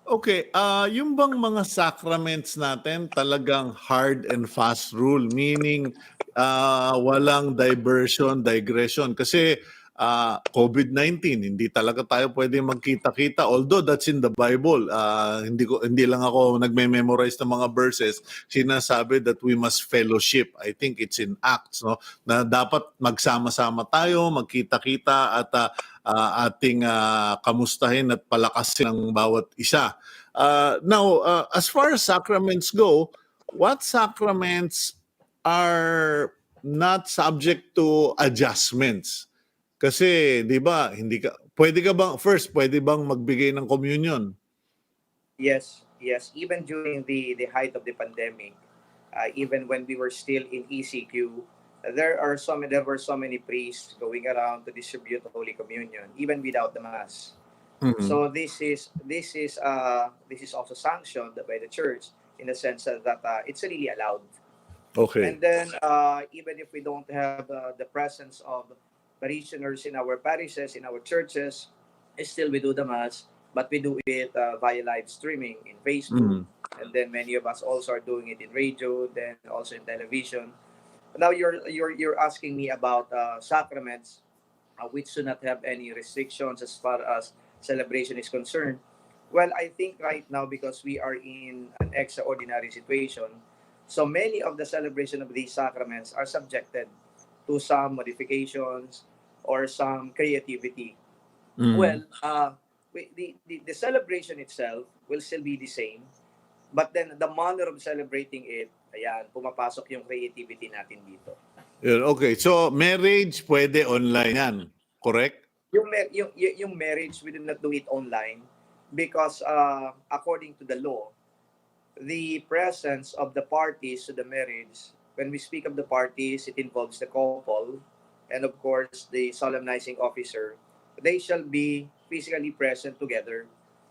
Okay, yung bang mga sacraments natin talagang hard and fast rule, meaning walang diversion, digression. Kasi COVID-19, hindi talaga tayo pwede magkita-kita. Although that's in the Bible. Hindi lang ako nagme-memorize ng mga verses. Sinasabi that we must fellowship. I think it's in Acts, no? Na dapat magsama-sama tayo, magkita-kita at ating kamustahin at palakasin ng bawat isa. Now, as far as sacraments go, what sacraments are not subject to adjustments? Kasi, di ba, pwede bang magbigay ng communion? Yes, yes. Even during the height of the pandemic, even when we were still in ECQ, there were so many priests going around to distribute Holy Communion, even without the mass. Mhm. So this is also sanctioned by the church in the sense that it's really allowed. Okay. And then even if we don't have the presence of parishioners in our parishes, in our churches, still we do the mass, but we do it via live streaming in Facebook, Mhm. and then many of us also are doing it in radio, then also in television. Now you're asking me about sacraments, which do not have any restrictions as far as celebration is concerned. Well, I think right now, because we are in an extraordinary situation, so many of the celebration of these sacraments are subjected to some modifications or some creativity. Mhm. Well, the celebration itself will still be the same, but then the manner of celebrating it, ayan, pumapasok yung creativity natin dito. Yun, okay. So, marriage pwede online yan. Correct? Yung marriage, we do not do it online because according to the law, the presence of the parties to the marriage, when we speak of the parties, it involves the couple and of course the solemnizing officer. They shall be physically present together,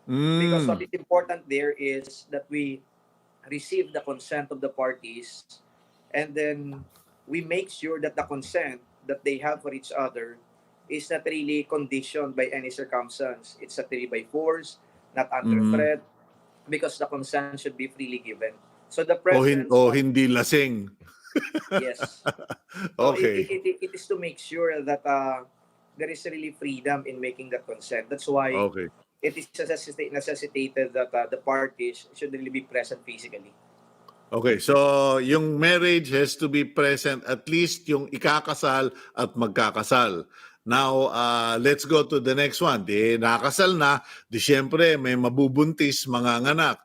because what Mm. is important there is that we receive the consent of the parties, and then we make sure that the consent that they have for each other is not really conditioned by any circumstance. It's not really by force, not under Mhm. threat, because the consent should be freely given. So the presence O of, hindi lasing. yes. So Okay. it is to make sure that there is really freedom in making that consent. That's why Okay. it is necessitated that the parties should really be present physically. Okay, so yung marriage has to be present, at least yung ikakasal at magkakasal. Now, let's go to the next one. Di nakasal na, di syempre may mabubuntis, mga nganak.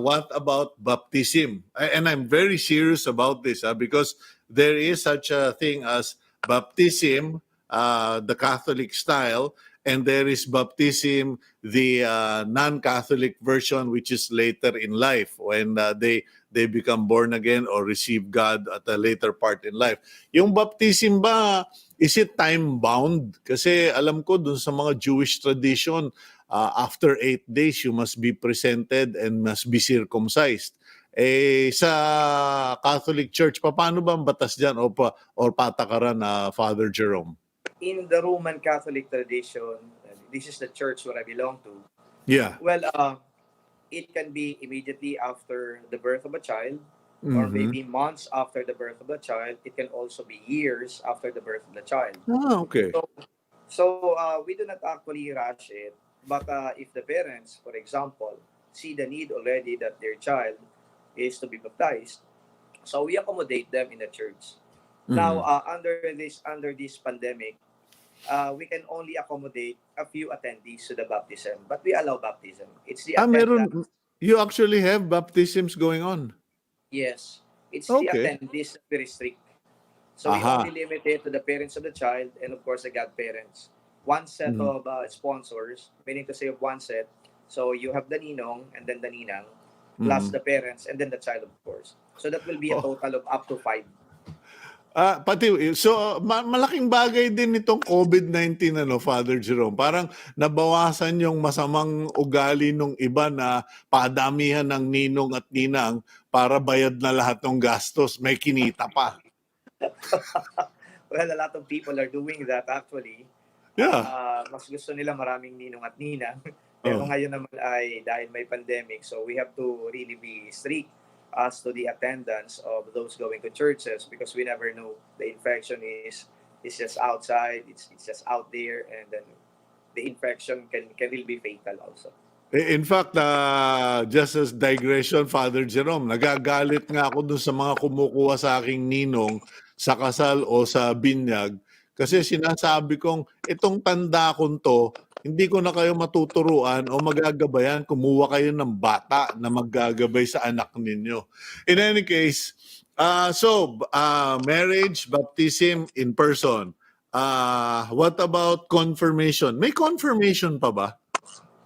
What about baptism? And I'm very serious about this because there is such a thing as baptism, the Catholic style, and there is baptism, the non-Catholic version, which is later in life when they become born again or receive God at a later part in life. Yung baptism ba, is it time-bound? Kasi alam ko dun sa mga Jewish tradition, after 8 days, you must be presented and must be circumcised. Sa Catholic Church, paano ba ang batas dyan or patakaran na Father Jerome? In the Roman Catholic tradition, this is the church where I belong to. Yeah. Well, it can be immediately after the birth of a child, or Mhm. maybe months after the birth of the child. It can also be years after the birth of the child. Okay. So, we do not actually rush it. But if the parents, for example, see the need already that their child is to be baptized, so we accommodate them in the church. Now, Mhm. under this pandemic, we can only accommodate a few attendees to the baptism, but we allow baptism. It's the attendance. You actually have baptisms going on? Yes, it's the Okay. attendees that we restrict. So we only Aha. limit it to the parents of the child and of course the godparents. One set Mhm. of sponsors, meaning to say of one set. So you have the ninong and then the ninang, plus Mhm. the parents and then the child, of course. So that will be a Oh. total of up to 5. Malaking bagay din nitong COVID-19, ano, Father Jerome. Parang nabawasan yung masamang ugali nung iba na padamihan ng ninong at ninang para bayad na lahat ng gastos, may kinita pa. Well, a lot of people are doing that actually. Yeah. Mas gusto nila maraming ninong at ninang. Pero Oh. ngayon naman ay dahil may pandemic, so we have to really be strict as to the attendance of those going to churches, because we never know, the infection is just outside, it's just out there, and then the infection can really be fatal also. In fact, just as digression, Father Jerome, nagagalit nga ako dun sa mga kumukuha sa aking ninong sa kasal o sa binyag kasi sinasabi kong itong tanda kong to, hindi ko na kayo matuturuan o magagabayan, kumuha kayo ng bata na maggagabay sa anak ninyo. In any case, marriage, baptism in person. What about confirmation? May confirmation pa ba?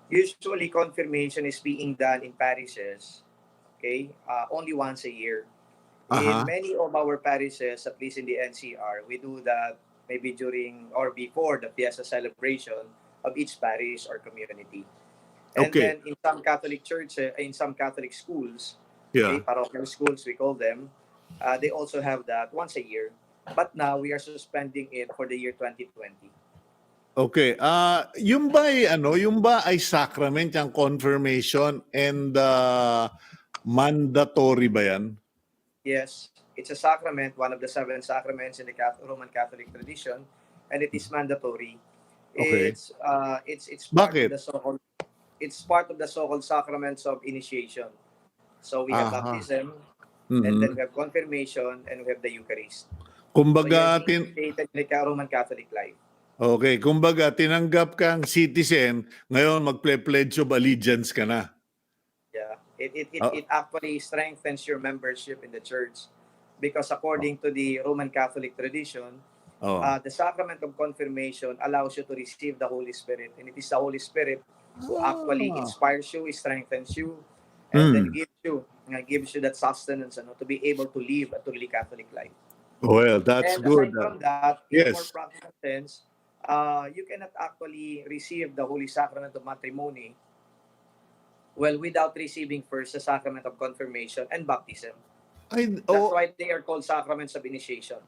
Usually, confirmation is being done in parishes, okay, only once a year. In many of our parishes, at least in the NCR, we do that maybe during or before the Fiesta celebration of each parish or community. And Okay. then in some Catholic churches, in some Catholic schools, Yeah. okay, parochial schools we call them, they also have that once a year. But now we are suspending it for the year 2020. Okay. Yung ba ay sacrament, yung confirmation, and mandatory ba yan? Yes, it's a sacrament, one of the 7 sacraments in the Roman Catholic tradition, and it is mandatory. Okay. It's part Bakit? of the so-called sacraments of initiation. So we have baptism, and then we have confirmation, and we have the Eucharist. Kumbaga, So you're being initiated in the Roman Catholic life. okay, kumbaga, tinanggap kang citizen, ngayon magple-pledge of allegiance ka na. Yeah, it actually strengthens your membership in the church, because according to the Roman Catholic tradition, the sacrament of confirmation allows you to receive the Holy Spirit, and it is the Holy Spirit who actually inspires you, strengthens you, and then gives you that sustenance to be able to live a truly Catholic life. Well, that's And good. aside from that, in a more Yes. practical sense, you cannot actually receive the Holy Sacrament of matrimony without receiving first the sacrament of confirmation and baptism. That's why they are called sacraments of initiation.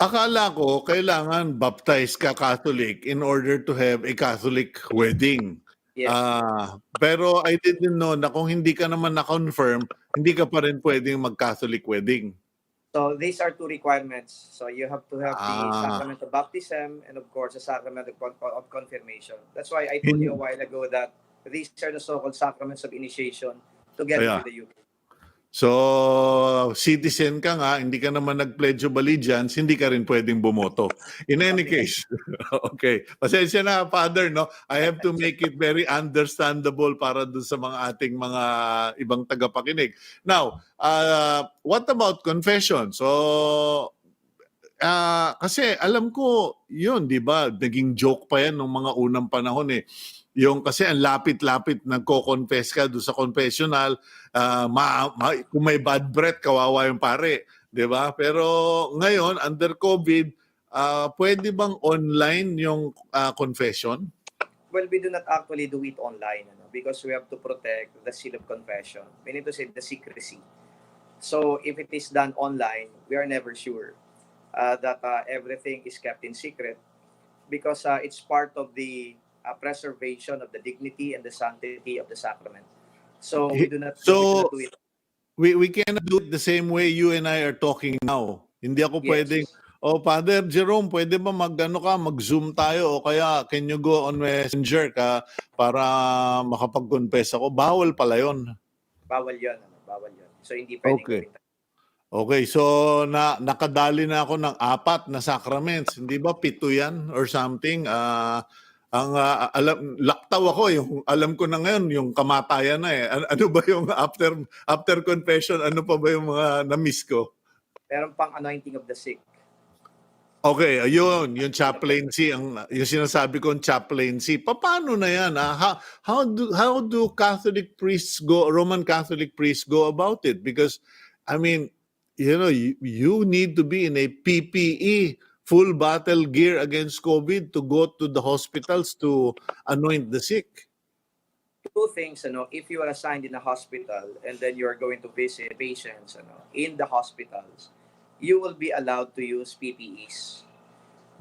Akala ko kailangan baptize ka Catholic in order to have a Catholic wedding. Yes. Pero I didn't know na kung hindi ka naman na-confirm, hindi ka pa rin pwedeng mag-Catholic wedding. So these are 2 requirements. So you have to have the sacrament of baptism and of course the sacrament of confirmation. That's why I told you a while ago that these are the so-called sacraments of initiation together with the Eucharist. So, citizen ka nga, hindi ka naman nag-pledge of allegiance, hindi ka rin pwedeng bumoto. In any case, okay. Pasensya na, Father, no? I have to make it very understandable para dun sa mga ating mga ibang tagapakinig. Now, what about confession? So, kasi alam ko, yun, di ba? Naging joke pa yan nung mga unang panahon eh. Yung kasi ang lapit-lapit nagko-confess ka doon sa confessional, kung may bad breath, kawawa yung pare. Di ba? Pero ngayon, under COVID, pwede bang online yung confession? Well, we do not actually do it online because we have to protect the seal of confession. We need to say the secrecy. So if it is done online, we are never sure that everything is kept in secret, because it's part of the preservation of the dignity and the sanctity of the sacrament. So we do not do it. We cannot do it the same way you and I are talking now. Hindi ako pwedeng, Father Jerome, pwede ba mag-Zoom tayo o kaya can you go on Messenger ka para makapag-confess ako? Bawal pala yun. Bawal yun. So hindi pwedeng Okay, so nakadali na ako ng 4 na sacraments. Hindi ba 7 yan or something? Laktaw ako, yung alam ko na ngayon, yung kamatayan na eh. Ano ba yung after confession, ano pa ba yung mga na-miss ko? Meron pang anointing of the sick. Okay, ayun, yung chaplaincy, yung sinasabi kong chaplaincy. Paano na yan? How do Catholic priests Roman Catholic priests go about it? Because, I mean, you need to be in a PPE, full battle gear against COVID, to go to the hospitals to anoint the sick. 2 things, if you are assigned in a hospital and then you are going to visit patients in the hospitals, you will be allowed to use PPEs.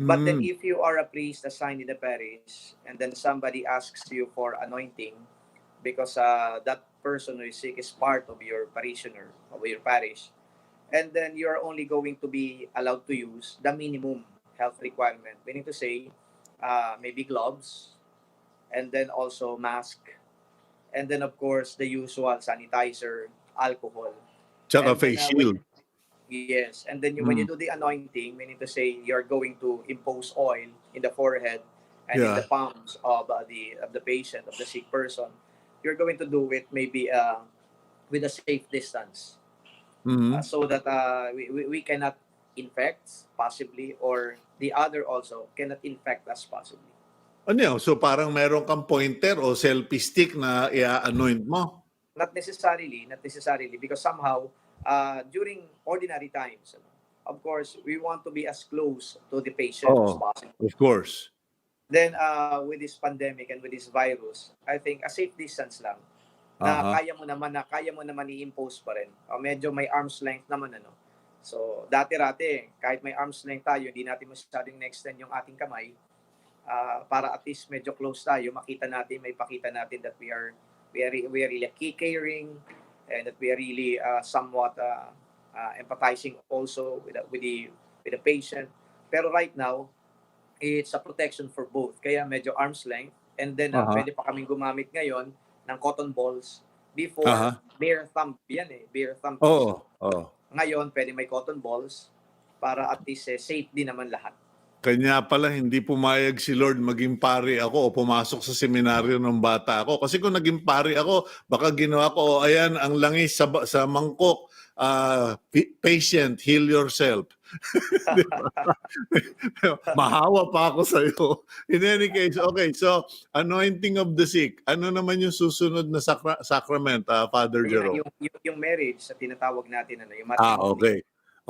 But then if you are a priest assigned in the parish and then somebody asks you for anointing because that person who is sick is part of your parishioner, of your parish, and then you are only going to be allowed to use the minimum health requirement, meaning to say maybe gloves, and then also mask, and then of course the usual sanitizer, alcohol, Tsaka face shield. and then when you do the anointing, meaning to say you're going to impose oil in the forehead, and in Yeah. the palms of the patient, of the sick person, you're going to do it maybe with a safe distance, Mhm. so that we cannot infect possibly, or the other also cannot infect us possibly. Ano yun? So parang meron kang pointer o selfie stick na i-anoint mo? Not necessarily, because somehow during ordinary times, of course, we want to be as close to the patient as Oo, possible. of course. Then with this pandemic and with this virus, I think a safe distance lang, na Aha. kaya mo naman i-impose pa rin. Medyo may arm's length naman, ano. So dati-rati, kahit may arm's length tayo, hindi natin masyadong extend yung ating kamay, para at least medyo close tayo, makita natin, may pakita natin that we are really caring, and that we are really somewhat empathizing also with the patient. Pero right now, it's a protection for both. Kaya medyo arm's length, and then Aha. pwede pa kaming gumamit ngayon ng cotton balls. Before, Aha. bare thumb yan eh, bare thumb. Oo. Oo. Ngayon, pwede may cotton balls para at least safe din naman lahat. Kanya pala hindi pumayag si Lord maging pari ako o pumasok sa seminaryo ng bata ako. Kasi kung naging pari ako, baka ginawa ko, ayan, ang langis sa mangkok, patient, heal yourself. Diba? Mahawa pa ako sa iyo. In any case, okay, so anointing of the sick. Ano naman yung susunod na sacrament, Father Ayun na, Jerome? yung marriage sa tinatawag natin, yung matrimony. Okay.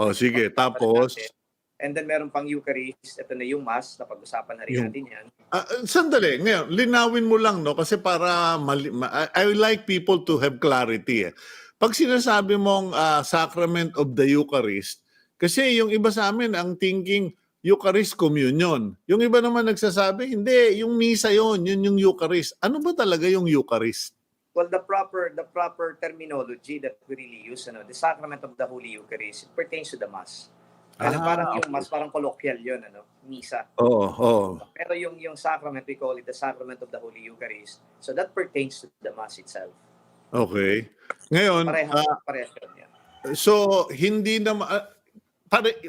O sige, Pag-usapan tapos natin. And then meron pang Eucharist, ito na yung Mass, napag-usapan na rin yung natin yan. sandali, ngayon, linawin mo lang, no? Kasi para, I would like people to have clarity. Pag sinasabi mong Sacrament of the Eucharist, kasi yung iba sa amin, ang thinking, Eucharist communion. Yung iba naman nagsasabi, hindi, yung misa yun yung Eucharist. Ano ba talaga yung Eucharist? Well, the proper terminology that we really use, the Sacrament of the Holy Eucharist, it pertains to the Mass. Parang yung Mass, parang colloquial yun, misa. Oo. Pero yung sacrament, we call it the Sacrament of the Holy Eucharist. So that pertains to the Mass itself. Okay. Ngayon, Parehas yun. Yeah. so hindi na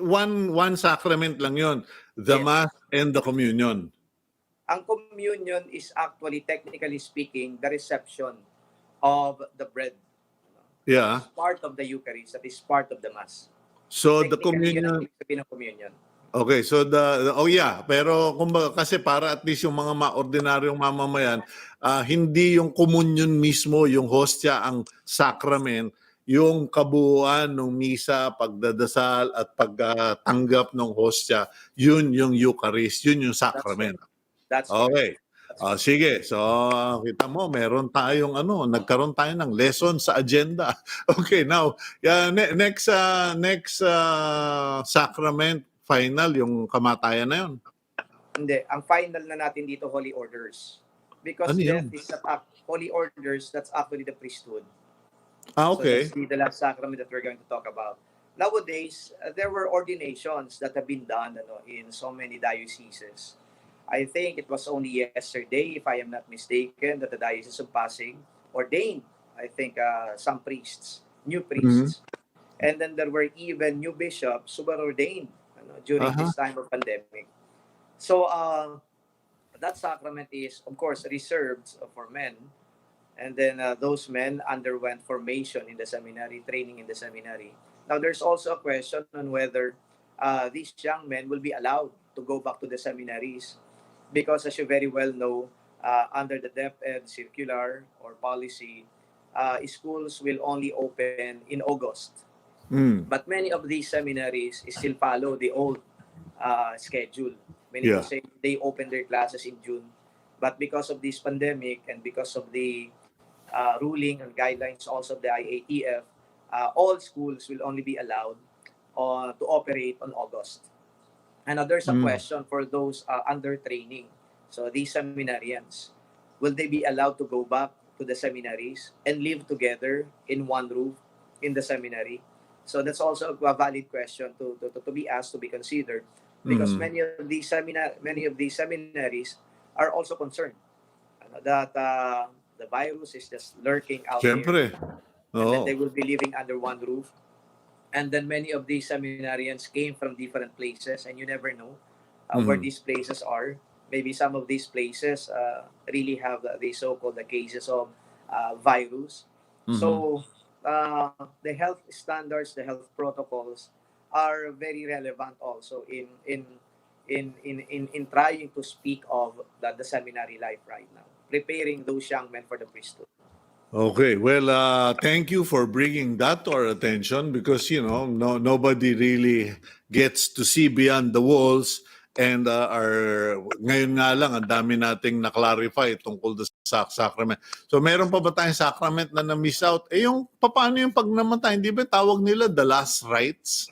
one sacrament lang yon, the Yes. Mass and the communion. Ang communion is actually, technically speaking, the reception of the bread. Yeah. It's part of the Eucharist, that is part of the Mass. So the Technically, yun ang communion. ibig sabihin ng communion. Okay, so pero kumbaga kasi para at least yung mga ordinaryong mamamayan, hindi yung communion mismo, yung hostia ang sacrament, yung kabuuan ng misa, pagdadasal at pagtanggap ng hostia, yun yung Eucharist, yun yung sacrament. That's Okay. correct. That's Sige, so kita mo, meron tayong nagkaroon tayo ng lesson sa agenda. Okay, now, next sacrament, final, yung kamatayan na yun. Hindi, ang final na natin dito, Holy Orders. Because Ano death yun? is Holy Orders, that's actually the priesthood. Okay. So that's the last sacrament that we're going to talk about. Nowadays, there were ordinations that have been done in so many dioceses. I think it was only yesterday, if I am not mistaken, that the Diocese of Pasig ordained, I think, some priests, new priests. And then there were even new bishops who were ordained during this time of pandemic. So that sacrament is, of course, reserved for men. And then those men underwent formation in the seminary, training in the seminary. Now, there's also a question on whether these young men will be allowed to go back to the seminaries. Because as you very well know, under the DepEd circular or policy, schools will only open in August. But many of these seminaries still follow the old schedule. Many to say they open their classes in June. But because of this pandemic and because of the ruling and guidelines also of the IATF, all schools will only be allowed to operate on August. And there's a question for those under training. So these seminarians, will they be allowed to go back to the seminaries and live together in one roof in the seminary? So that's also a valid question to be asked, to be considered, because many of these seminaries are also concerned that the virus is just lurking out Siyempre. there, and then they will be living under one roof. And then many of these seminarians came from different places, and you never know where these places are. maybe some of these places really have the so-called the cases of virus. So the health standards, the health protocols are very relevant also in trying to speak of the seminary life right now, preparing those young men for the priesthood. Okay, well, thank you for bringing that to our attention because nobody really gets to see beyond the walls, and ngayon nga lang ang dami nating na-clarify tungkol sa sacrament. So meron pa ba tayong sacrament na na-miss out? Yung paano yung pag namatay, hindi ba tawag nila the last rites?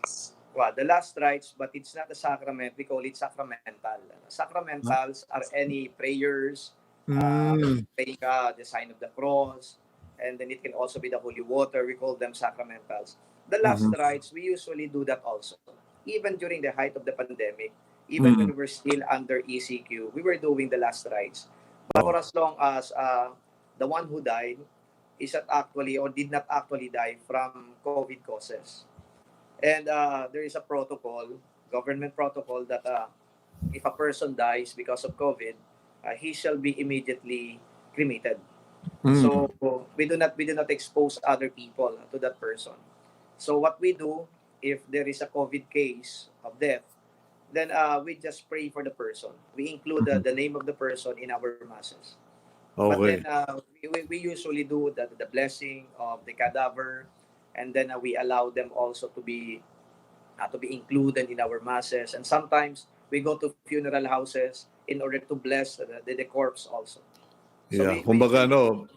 Well, the last rites, but it's not a sacrament. We call it sacramental. Sacramentals are any prayers, praying the sign of the cross, and then it can also be the holy water. We call them sacramentals. The last rites, we usually do that also. Even during the height of the pandemic, even when we were still under ECQ, we were doing the last rites. But for as long as the one who died is not actually or did not actually die from COVID causes. And there is a protocol, government protocol, that if a person dies because of COVID, he shall be immediately cremated. So we do not expose other people to that person. So what we do, if there is a COVID case of death, then we just pray for the person. We include the name of the person in our masses. But Okay. then we usually do the blessing of the cadaver, and then we allow them also to be included in our masses. And sometimes we go to funeral houses in order to bless the corpse also. So Yeah, kumbaga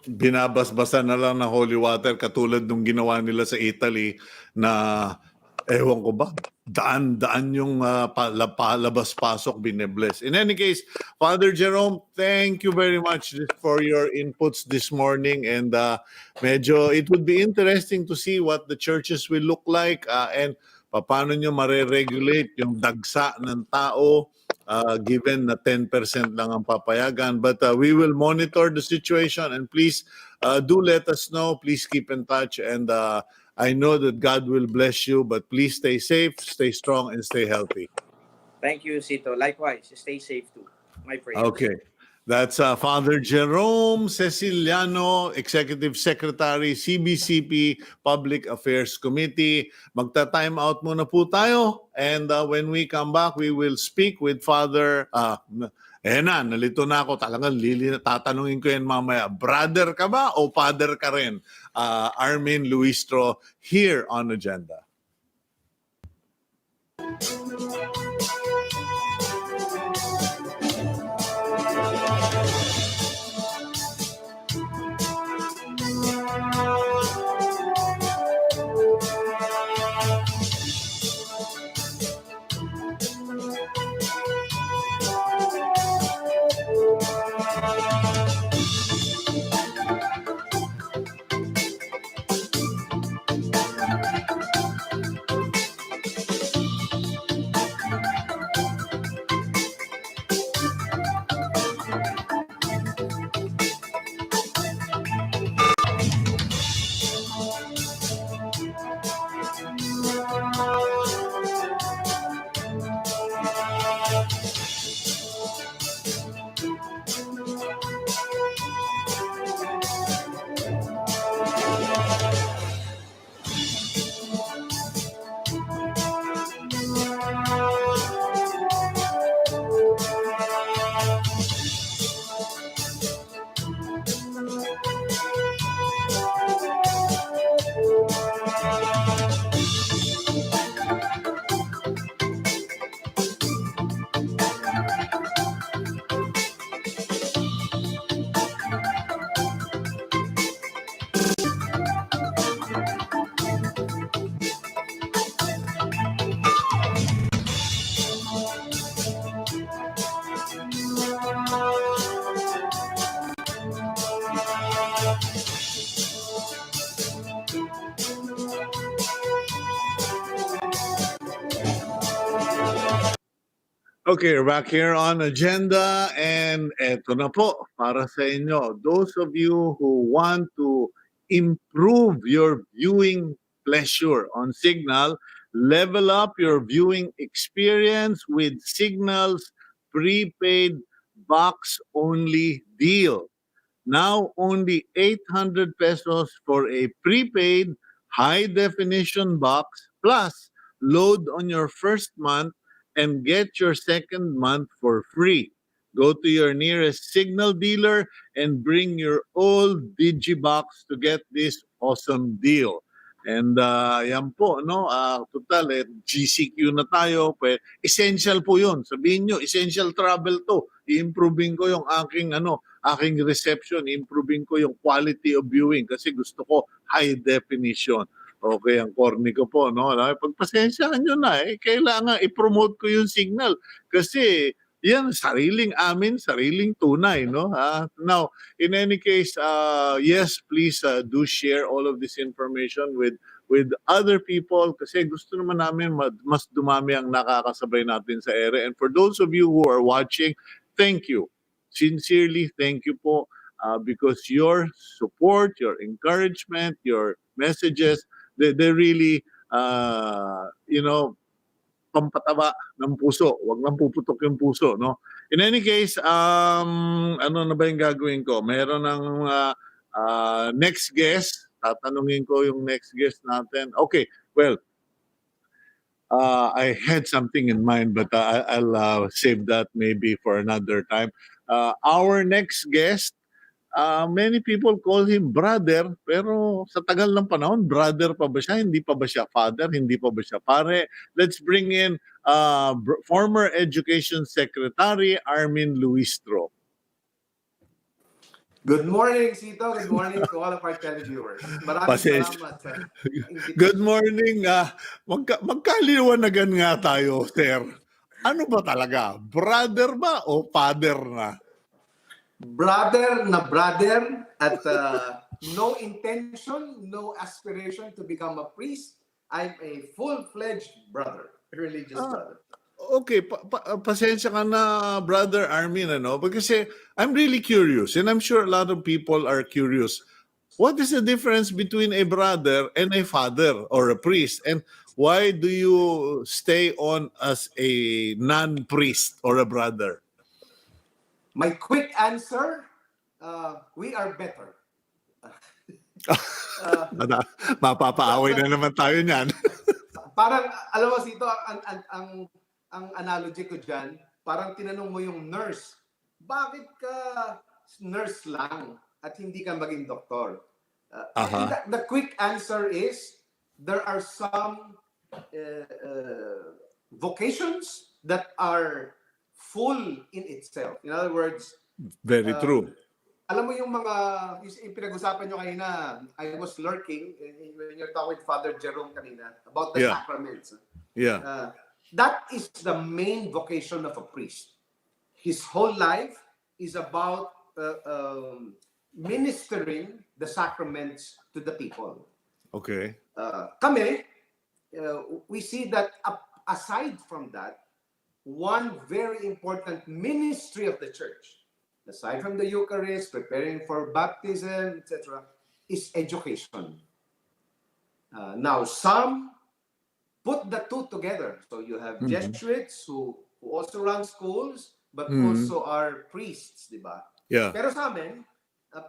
binabasbasan na lang ng holy water katulad nung ginawa nila sa Italy na ewan ko ba, daan-daan yung palabas-pasok binebless. In any case, Father Jerome, thank you very much for your inputs this morning, and medyo it would be interesting to see what the churches will look like and paano nyo mare-regulate yung dagsa ng tao given na 10% lang ang papayagan. But we will monitor the situation, and please do let us know. Please keep in touch, and I know that God will bless you, but please stay safe, stay strong, and stay healthy. Thank you, Cito. Likewise, stay safe too. My prayers. Okay. That's Father Jerome Secillano, Executive Secretary, CBCP Public Affairs Committee. Magta-time out muna po tayo. And when we come back, we will speak with Father... nalito na ako. Talagang tatanungin ko yan mamaya. Brother ka ba o father ka rin? Armin Luistro here on Agenda. Okay, we're back here on Agenda, and eto na po para sa inyo. Those of you who want to improve your viewing pleasure on Signal, level up your viewing experience with Signal's prepaid box only deal. Now only 800 pesos for a prepaid high definition box plus load on your first month and get your second month for free. Go to your nearest Signal dealer and bring your old Digibox to get this awesome deal. And yan po, no? Total, GCQ na tayo. Essential po yun. Sabihin nyo, essential travel to. I-improving ko yung aking reception, improving ko yung quality of viewing kasi gusto ko high definition. Okay, ang corny ko po, no? Pagpasensyahan nyo na, kailangan i-promote ko yung Signal kasi yan, sariling amin, sariling tunay, no? Now, in any case, yes, please do share all of this information with other people kasi gusto naman namin mas dumami ang nakakasabay natin sa ere. And for those of you who are watching, thank you. Sincerely, thank you po because your support, your encouragement, your messages, they really, pampataba ng puso. Huwag lang puputok yung puso, no? In any case, ano na ba yung gagawin ko? Meron ng next guest. Tatanungin ko yung next guest natin. Okay, well, I had something in mind but I'll save that maybe for another time. Our next guest, many people call him brother, pero sa tagal ng panahon, brother pa ba siya? Hindi pa ba siya father? Hindi pa ba siya pare? Let's bring in former Education Secretary Armin Luistro. Good morning, Cito. Good morning to all of our televiewers. Maraming salamat sa invitation. Good morning. Magkaliwanagan nga tayo, sir. Ano ba talaga? Brother ba o father na? Brother na brother at no intention, no aspiration to become a priest. I'm a full-fledged brother, religious brother. Okay, pasensya ka na, Brother Armin, Kasi I'm really curious and I'm sure a lot of people are curious. What is the difference between a brother and a father or a priest? And why do you stay on as a non-priest or a brother? My quick answer, we are better. Mapapaaway na naman tayo niyan. Parang, alam mo, Cito, ang analogy ko dyan, parang tinanong mo yung nurse, bakit ka nurse lang at hindi ka maging doktor? The quick answer is, there are some vocations that are full in itself. In other words, very true. Alam mo yung yung pinag-usapan nyo kanina, I was lurking when you're talking with Father Jerome kanina about the sacraments. Yeah. That is the main vocation of a priest. His whole life is about ministering the sacraments to the people. Okay. We see that aside from that, one very important ministry of the church, aside from the Eucharist, preparing for baptism, etc., is education. Now, some put the two together. So you have Jesuits who also run schools, but also are priests, di ba? Yeah. Pero sa amin,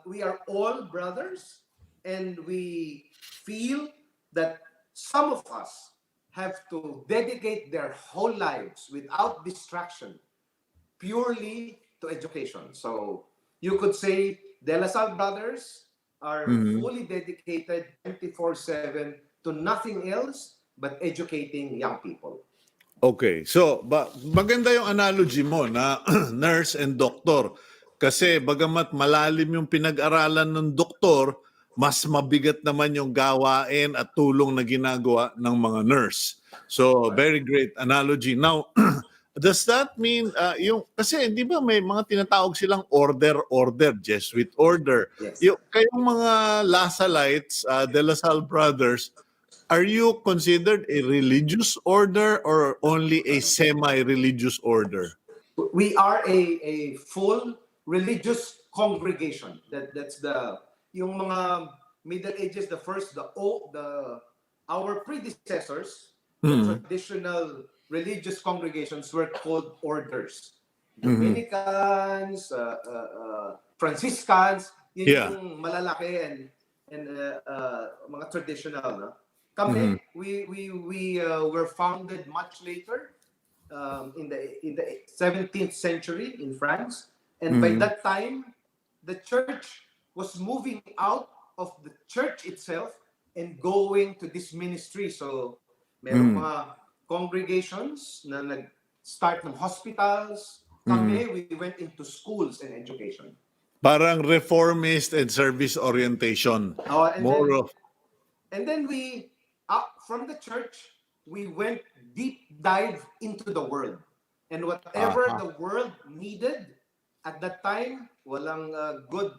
we are all brothers, and we feel that some of us have to dedicate their whole lives without distraction purely to education. So you could say De La Salle brothers are fully dedicated 24/7 to nothing else but educating young people. Okay. So, maganda yung analogy mo na nurse and doctor. Kasi bagamat malalim yung pinag-aralan ng doktor, mas mabigat naman yung gawain at tulong na ginagawa ng mga nurse. So, very great analogy. Now, does that mean, kasi di ba may mga tinatawag silang order, Jesuit order. Yes. Kayong mga Lasalites, De La Salle Brothers, are you considered a religious order or only a semi-religious order? We are a full religious congregation. That's yung mga Middle Ages, our predecessors, the traditional religious congregations were called orders. Dominicans, Franciscans, yun Yeah. yung malalaki and mga traditional, no? Kami, we were founded much later, in the 17th century in France, and by that time, the church was moving out of the church itself and going to this ministry. So, merong mga congregations na nag-start ng hospitals. Kami, we went into schools and education. Parang reformist and service orientation. Oh, and More then, of, and then we, from the church, we went deep dive into the world. And whatever the world needed at that time, walang good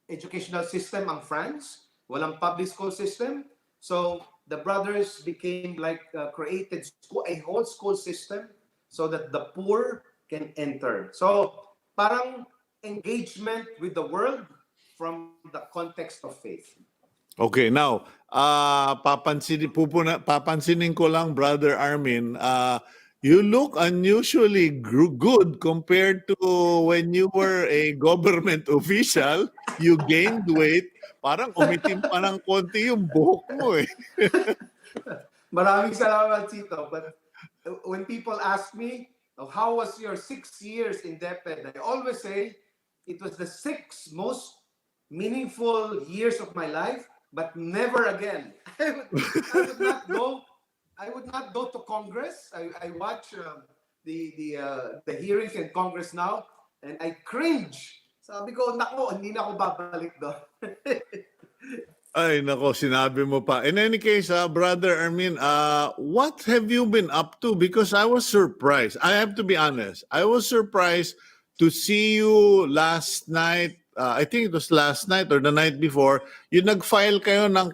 educational system ang France, walang public school system. So the brothers became like created a whole school system so that the poor can enter. So parang engagement with the world from the context of faith. okay, now, papansinin ko lang, Brother Armin, you look unusually good compared to when you were a government official. You gained weight. Parang umitim pa ng konti yung buhok mo eh. Maraming salamat, Cito. But when people ask me, oh, how was your 6 years in DepEd? I always say it was the 6 most meaningful years of my life, but never again. I would not go to Congress. I watch the hearings in Congress now, and I cringe. Sabi ko, nako, hindi na ako babalik doon. Ay, nako, sinabi mo pa. In any case, Brother Armin, what have you been up to? Because I was surprised. I have to be honest. I was surprised to see you last night. I think it was last night or the night before. You nag-file kayo ng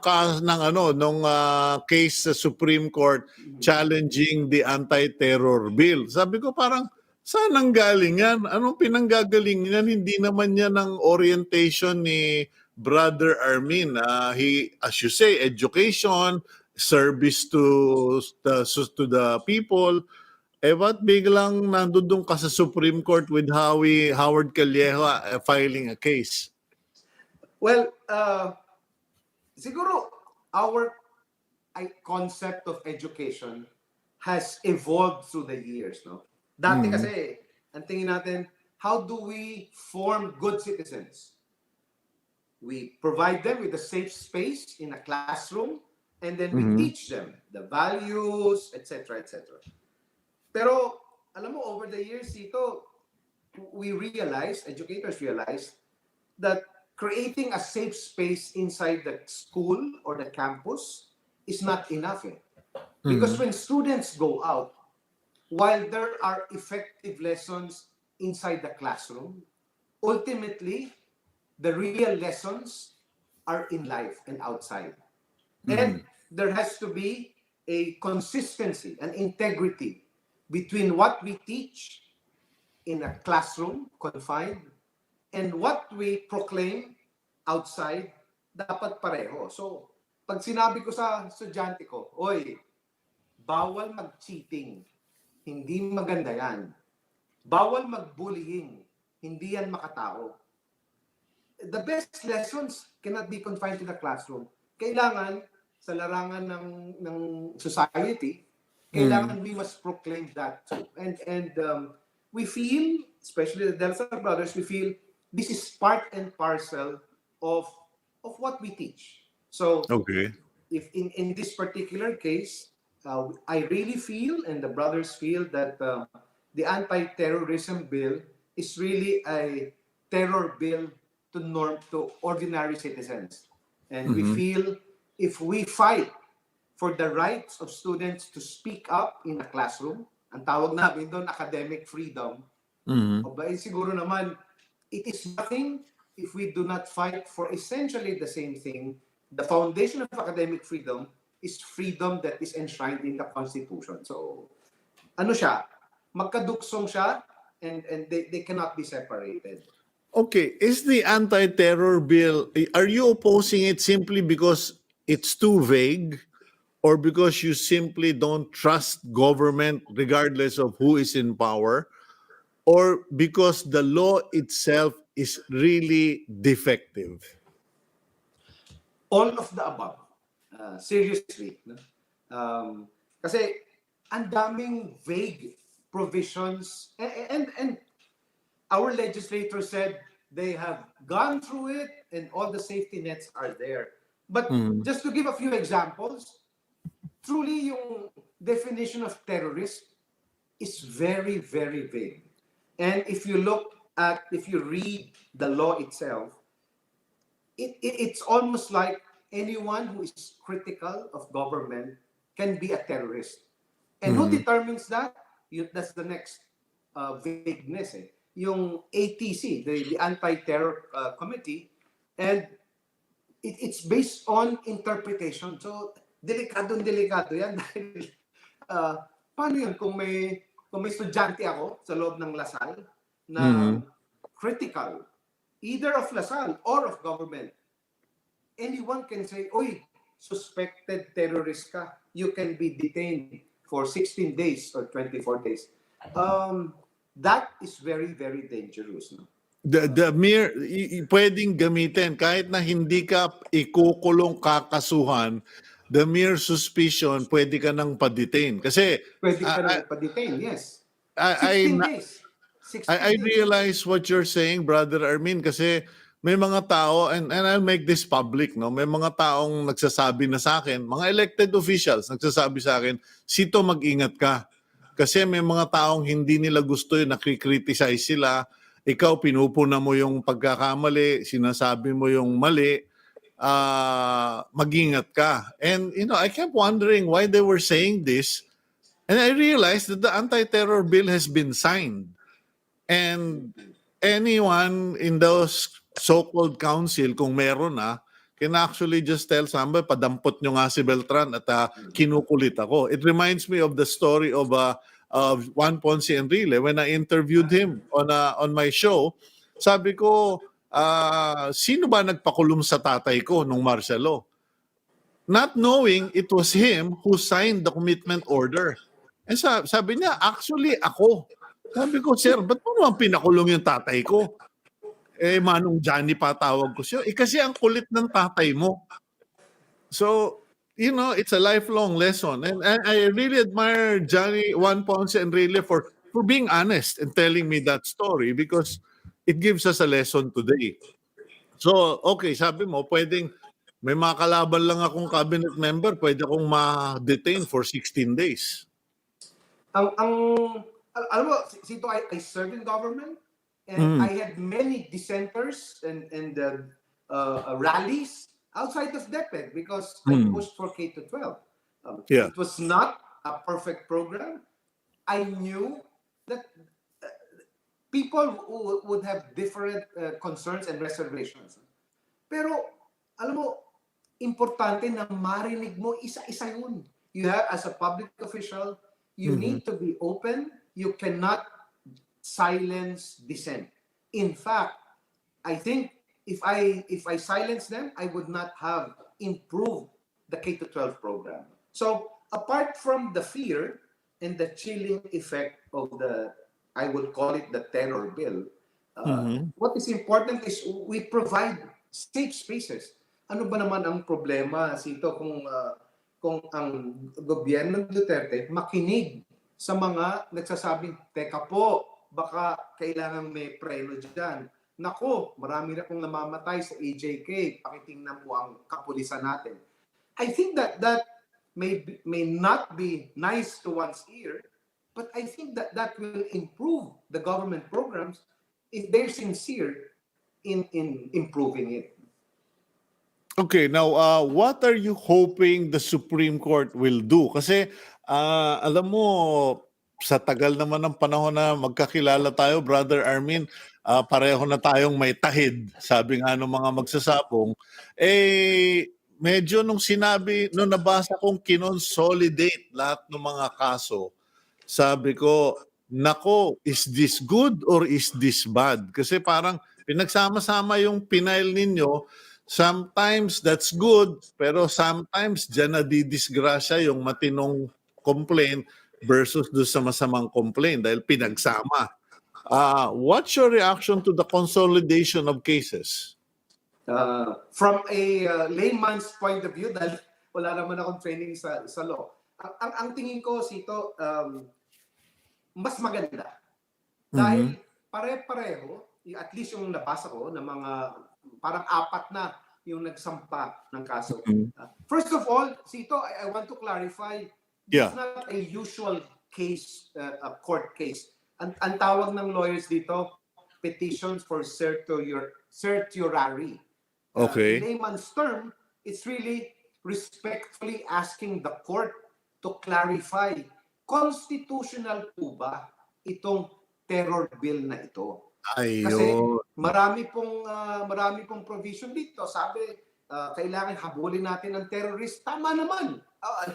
case sa Supreme Court challenging the anti-terror bill. Sabi ko parang, saan ang galing yan? Anong pinanggagaling yan? Hindi naman yan ang orientation ni Brother Armin. He, as you say, education, service to the people. Eh, ba't biglang nandun ka sa Supreme Court with Howard Callejo filing a case? Well, siguro our concept of education has evolved through the years, no? Dati kasi, ang tingin natin, how do we form good citizens? We provide them with a safe space in a classroom, and then we teach them the values, etc., etc. Pero, alam mo, over the years, we realized, educators realized, that creating a safe space inside the school or the campus is not enough. Because when students go out, while there are effective lessons inside the classroom, ultimately, the real lessons are in life and outside. And there has to be a consistency, an integrity between what we teach in a classroom, confined, and what we proclaim outside, dapat pareho. So, pag sinabi ko sa estudyante ko, oy, bawal mag-cheating, hindi maganda yan. Bawal mag-bullying, hindi yan makatao. The best lessons cannot be confined to the classroom. Kailangan, sa larangan ng society, kailangan we must proclaim that too. And we feel, especially the Delta brothers, we feel this is part and parcel of what we teach. So, Okay. if in this particular case, I really feel, and the brothers feel, that the anti-terrorism bill is really a terror bill to ordinary citizens. And we feel if we fight for the rights of students to speak up in a classroom, ang tawag namin doon, academic freedom, siguro naman, it is nothing if we do not fight for essentially the same thing. The foundation of academic freedom is freedom that is enshrined in the Constitution. So, ano siya? Magkaduksong siya, and they cannot be separated. Okay, is the anti-terror bill, are you opposing it simply because it's too vague or because you simply don't trust government regardless of who is in power? or because the law itself is really defective? All of the above. Seriously. No? Kasi ang daming vague provisions and our legislator said they have gone through it and all the safety nets are there. But just to give a few examples, truly yung definition of terrorist is very, very vague. And if you read the law itself, it's almost like anyone who is critical of government can be a terrorist. And who determines that? That's the next vagueness. Yung ATC, the Anti-Terror Committee, and it's based on interpretation. So, delikado yan dahil paano yun kung may estudyante ako sa loob ng Lasal na critical either of Lasal or of government. Anyone can say, oy, suspected terrorist ka. You can be detained for 16 days or 24 days. That is very, very dangerous. No? The mere, pwedeng gamitin, kahit na hindi ka ikukulong kakasuhan, the mere suspicion, pwede ka nang pa-detain. Kasi, Pwede ka nang pa-detain, yes. I 16 days. 16 I days. realize what you're saying, Brother Armin, kasi may mga tao, and I'll make this public, no? May mga taong nagsasabi na sa akin, mga elected officials nagsasabi sa akin, Cito, mag-ingat ka. Kasi may mga taong hindi nila gusto yun, nakikriticize sila, ikaw pinupuna mo yung pagkakamali, sinasabi mo yung mali, mag-ingat ka. And, I kept wondering why they were saying this, and I realized that the anti-terror bill has been signed. And anyone in those so-called council, kung meron na, can actually just tell somebody, padampot nyo nga si Beltran at kinukulit ako. It reminds me of the story of Juan Ponce Enrile. When I interviewed him on my show, sabi ko, sino ba nagpakulong sa tatay ko nung martial law? Not knowing it was him who signed the commitment order. And sabi niya, actually ako. Sabi ko, sir, ba't mo naman pinakulong yung tatay ko? Manong Johnny pa tawag ko siya. Kasi ang kulit ng tatay mo. So, it's a lifelong lesson. And I really admire Juan Ponce Enrile for being honest and telling me that story because it gives us a lesson today. So, okay, sabi mo, pwedeng may mga kalaban lang akong cabinet member, pwede akong ma-detain for 16 days. Alam mo, Sito, I served in government and I had many dissenters and rallies outside of DepEd because I pushed for K-12. It was not a perfect program. I knew that people would have different concerns and reservations. Pero, alam mo, importante na marinig mo isa-isa yun. You have, as a public official, you need to be open. You cannot silence dissent. In fact, I think if I silence them, I would not have improved the K-12 program. So apart from the fear and the chilling effect of I would call it the terror bill, what is important is we provide safe spaces. Ano ba naman ang problema, Sito, kung ang gobyerno ng Duterte makinig sa mga nagsasabing, teka po, baka kailangan may preno dyan. Nako, marami na pong namamatay sa AJK. Pakitingnan po ang kapulisan natin. I think that may not be nice to one's ear, but I think that will improve the government programs if they're sincere in improving it. Okay, now what are you hoping the Supreme Court will do? Kasi alam mo, sa tagal naman ng panahon na magkakilala tayo, Brother Armin, pareho na tayong may tahid, sabi nga ng mga magsasabong. Medyo nung nabasa kong kinonsolidate lahat ng mga kaso, sabi ko, nako, is this good or is this bad? Kasi parang pinagsama-sama yung pinail ninyo. Sometimes that's good, pero sometimes dyan nadidisgrasya yung matinong complaint versus doon sa masamang complaint dahil pinagsama. What's your reaction to the consolidation of cases? From a layman's point of view, dahil wala naman akong training sa law, ang tingin ko, Sito, mas maganda. Dahil pare-pareho, at least yung nabasa ko, na mga parang 4 na yung nagsampa ng kaso. First of all, Sito, I want to clarify, this is not a usual case, a court case. Ang tawag ng lawyers dito, petitions for certiorari. Okay. In layman's term, it's really respectfully asking the court to clarify, constitutional po ba itong terror bill na ito? Kasi Ayun. marami pong provision dito. Sabi, kailangan habulin natin ang terrorist. Tama naman.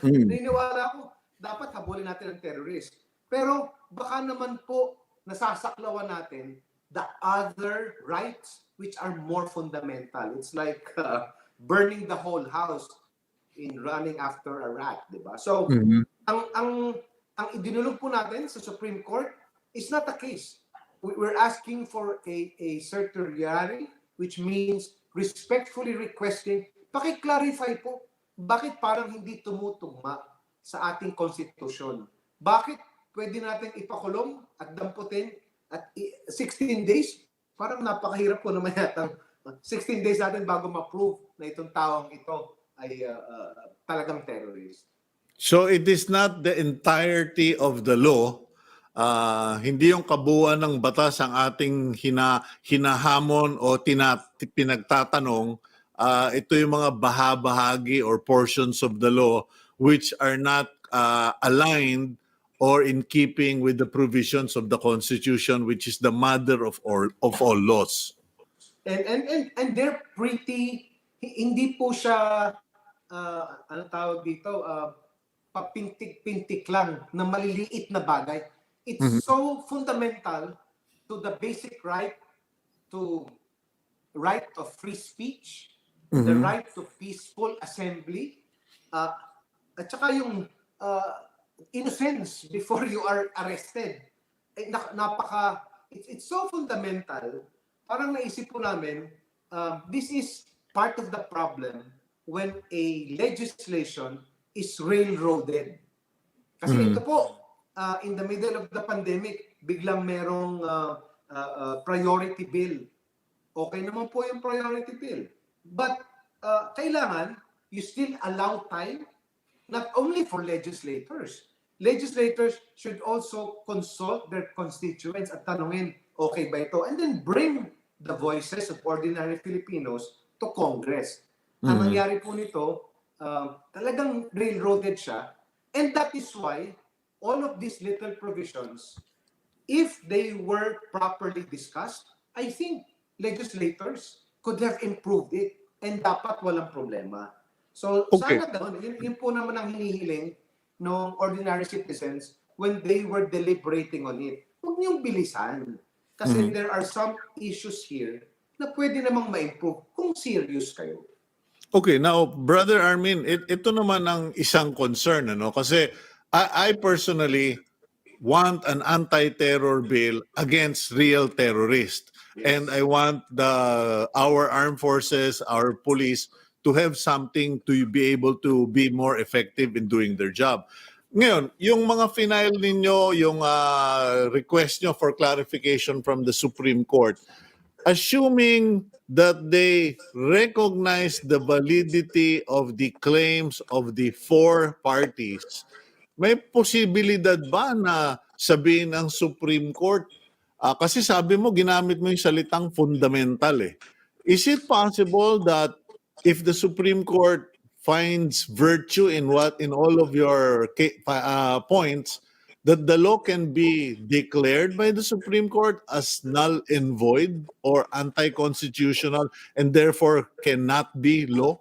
Naniniwala ako, dapat habulin natin ang terrorist. Pero baka naman po nasasaklawan natin the other rights which are more fundamental. It's like burning the whole house in running after a rat, di ba? So, ang idinulog po natin sa Supreme Court is not a case. We're asking for a certiorari, which means respectfully requesting, paki-clarify po, bakit parang hindi tumutugma sa ating konstitusyon? Bakit pwede natin ipakulong at damputin at 16 days? Parang napakahirap po naman yata. 16 days natin bago ma-prove na itong taong ito ay talagang terrorist. So it is not the entirety of the law. Hindi yung kabuuan ng batas ang ating hinahamon o pinagtatanong. Ito yung mga bahagi or portions of the law which are not aligned or in keeping with the provisions of the Constitution, which is the mother of all laws. And they're pretty, hindi po siya, ano tawag dito, papintik-pintik lang na maliliit na bagay. It's so fundamental to the basic right of free speech, the right to peaceful assembly, at saka yung innocence before you are arrested. It's so fundamental. Parang naisip po namin, this is part of the problem when a legislation is railroaded. Kasi ito po, in the middle of the pandemic, biglang merong priority bill. Okay naman po yung priority bill. But kailangan, you still allow time, not only for legislators. Legislators should also consult their constituents at tanungin, okay ba ito? And then bring the voices of ordinary Filipinos to Congress. Ang nangyari po nito, talagang railroaded siya. And that is why all of these little provisions, if they were properly discussed, I think legislators could have improved it and dapat walang problema. So sana gano'n, yun po naman ang hinihiling ng ordinary citizens when they were deliberating on it. Huwag niyong bilisan. Kasi there are some issues here na pwede namang ma-improve kung serious kayo. Okay, now, Brother Armin, ito naman ang isang concern, ano? Kasi I personally want an anti-terror bill against real terrorists. Yes. And I want our armed forces, our police, to have something to be able to be more effective in doing their job. Ngayon, yung mga final ninyo, yung request nyo for clarification from the Supreme Court, assuming that they recognize the validity of the claims of the 4 parties, may posibilidad ba na sabihin ng Supreme Court, kasi sabi mo, ginamit mo yung salitang fundamental eh. Is it possible that if the Supreme Court finds virtue in all of your points, that the law can be declared by the Supreme Court as null and void or anti-constitutional and therefore cannot be law?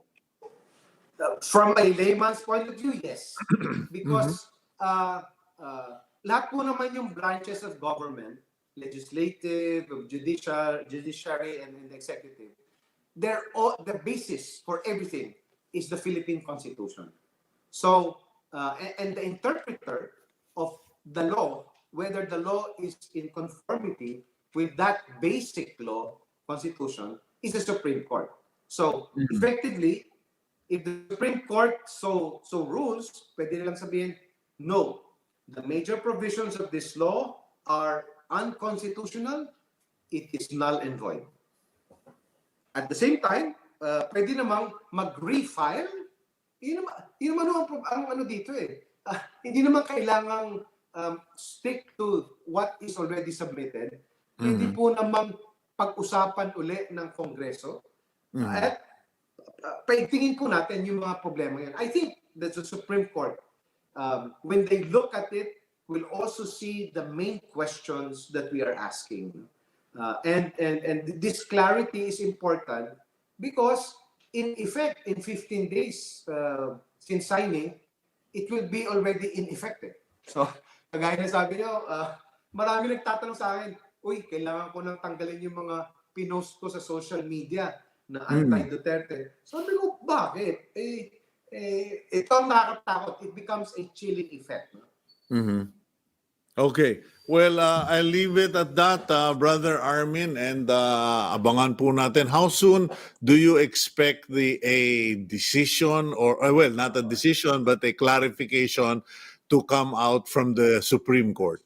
From a layman's point of view, yes. Because lahat po naman yung branches of government, legislative, judiciary, and executive, the basis for everything is the Philippine Constitution. So, and the interpreter of the law whether the law is in conformity with that basic law, Constitution, is the Supreme Court. So, effectively, if the Supreme Court so rules, pwede nilang sabihin, no, the major provisions of this law are unconstitutional, it is null and void. At the same time, pwede namang mag-refile. Yun naman ang ano dito eh. Hindi naman kailangang stick to what is already submitted. Pwede po namang pag-usapan uli ng Kongreso. At paigtingin po natin yung mga problema yan. I think that the Supreme Court, when they look at it, will also see the main questions that we are asking. And this clarity is important because in effect, in 15 days since signing, it will be already in effect. So, kagaya na sabi nyo, marami nagtatanong sa akin, uy, kailangan ko nang tanggalin yung mga pinost ko sa social media na anti-Duterte. Sabi ko, bakit? Ito ang nakakatakot. It becomes a chilling effect. Okay. Well, I'll leave it at that, Brother Armin, and abangan po natin. How soon do you expect a decision, or well, not a decision, but a clarification to come out from the Supreme Court?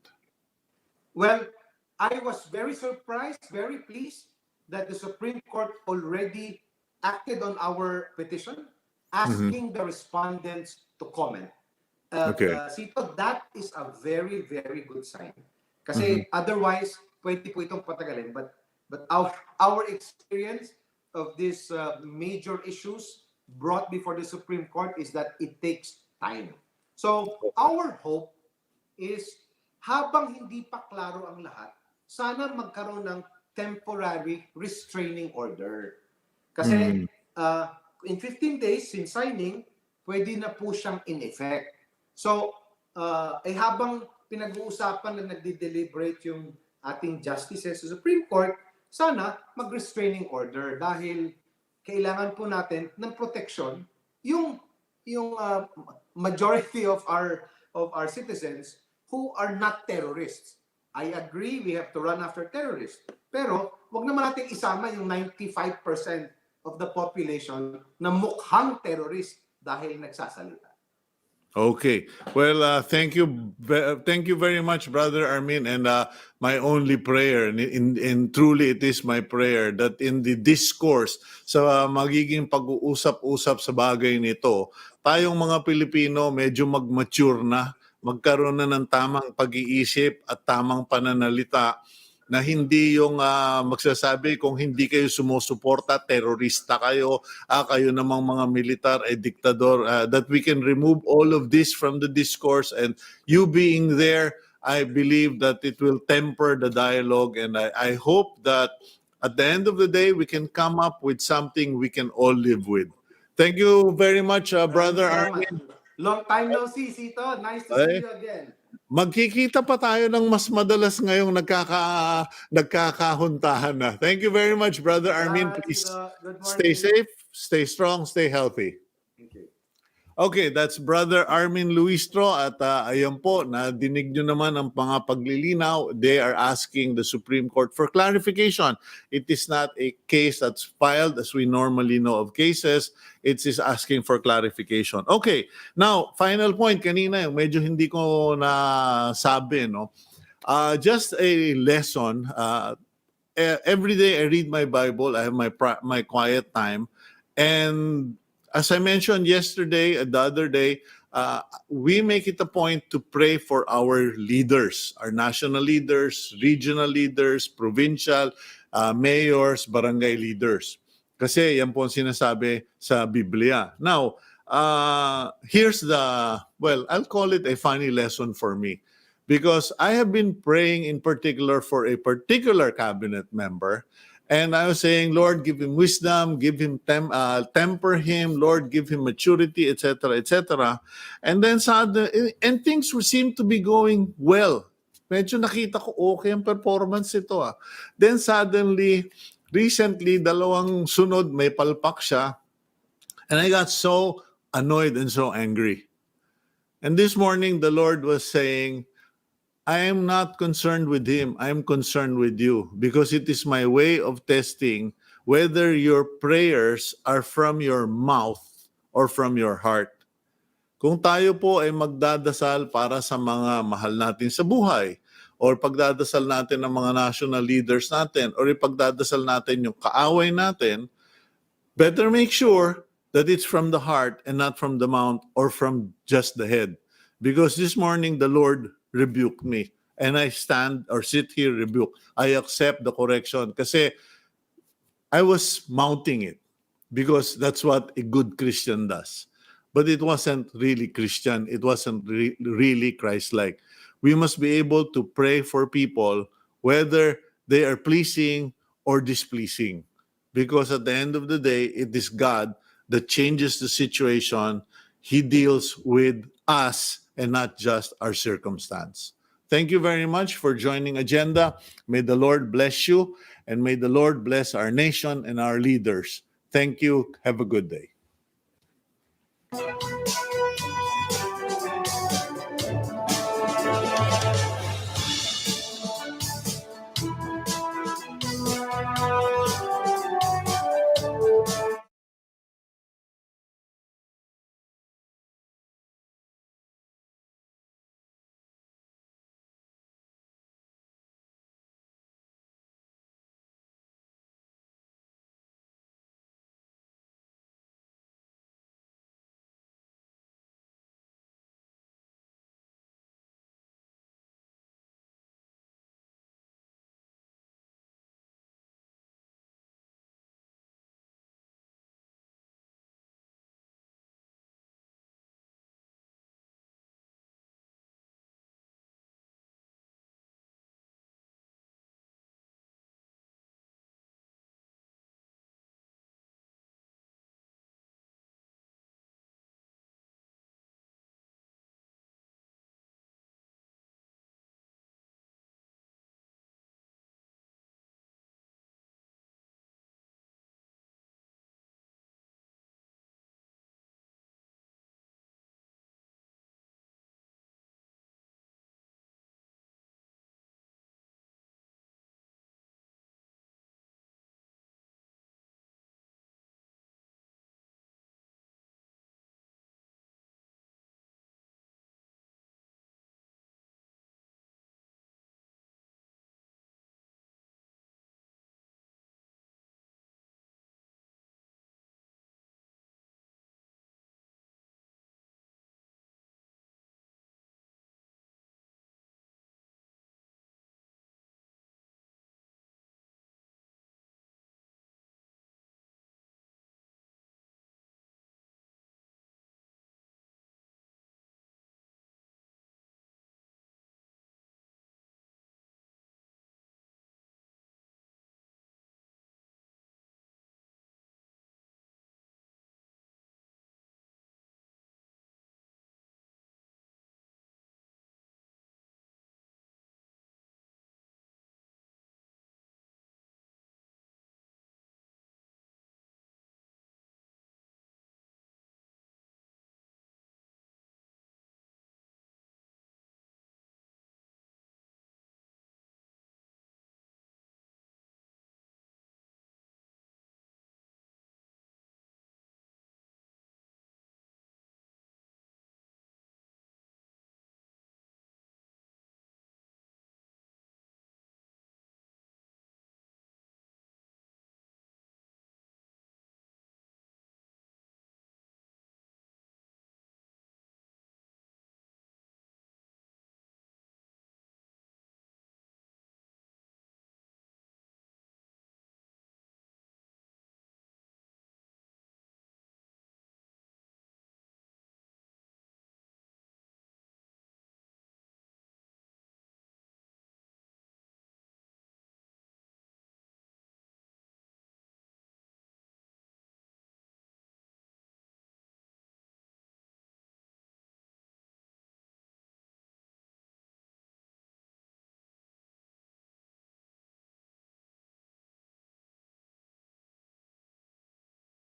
Well, I was very surprised, very pleased that the Supreme Court already acted on our petition, asking the respondents to comment. Okay. Cito, that is a very, very good sign. Kasi otherwise, pwede po itong patagalin. But our experience of these major issues brought before the Supreme Court is that it takes time. So our hope is habang hindi pa klaro ang lahat, sana magkaroon ng temporary restraining order. Kasi in 15 days since signing, pwede na po siyang in effect. So, habang pinag-uusapan na nagde-deliberate yung ating justices sa Supreme Court, sana mag-restraining order dahil kailangan po natin ng protection yung majority of our citizens who are not terrorists. I agree, we have to run after terrorists. Pero wag naman natin isama yung 95% of the population na mukhang terrorist dahil nagsasalita. Okay. Well, thank you very much, Brother Armin. And my only prayer, and truly it is my prayer, that in the discourse sa magiging pag-uusap-usap sa bagay nito, tayong mga Pilipino medyo mag-mature na, magkaroon na ng tamang pag-iisip at tamang pananalita, na hindi yung magsasabi kung hindi kayo sumusuporta, terorista kayo, kayo namang mga militar, diktador, that we can remove all of this from the discourse. And you being there, I believe that it will temper the dialogue, and I hope that at the end of the day, we can come up with something we can all live with. Thank you very much, Brother Armin. Long time no see, Cito. Nice to see you again. Magkikita pa tayo ng mas madalas ngayong nagkakahuntahan na. Thank you very much, Brother Armin. Please stay safe, stay strong, stay healthy. Thank you. Okay, that's Brother Armin Luistro. At ayan po, nadinig nyo naman ang mga paglilinaw. They are asking the Supreme Court for clarification. It is not a case that's filed as we normally know of cases. It is asking for clarification. Okay, now, final point. Kanina, medyo hindi ko nasabi, no? Just a lesson. Every day I read my Bible. I have my quiet time. And as I mentioned yesterday and the other day, we make it a point to pray for our leaders, our national leaders, regional leaders, provincial, mayors, barangay leaders. Kasi yan po ang sinasabi sa Biblia. Now, here's I'll call it a funny lesson for me. Because I have been praying in particular for a particular cabinet member. And I was saying, Lord, give him wisdom, give him temper him, Lord, give him maturity, etc., etc. And then and things seem to be going well. Medyo nakita ko okay ang performance ito. Then suddenly, recently, dalawang sunod, may palpak siya. And I got so annoyed and so angry. And this morning, the Lord was saying, I am not concerned with him. I am concerned with you because it is my way of testing whether your prayers are from your mouth or from your heart. Kung tayo po ay magdadasal para sa mga mahal natin sa buhay, or pagdadasal natin ng mga national leaders natin, or ipagdadasal natin yung kaaway natin, better make sure that it's from the heart and not from the mouth or from just the head. Because this morning the Lord rebuked me and I stand or sit here rebuked. I accept the correction kasi I was mounting it because that's what a good Christian does. But it wasn't really Christian. It wasn't really Christ-like. We must be able to pray for people whether they are pleasing or displeasing. Because at the end of the day, it is God that changes the situation. He deals with us and not just our circumstance. Thank you very much for joining Agenda. May the Lord bless you, and may the Lord bless our nation and our leaders. Thank you. Have a good day.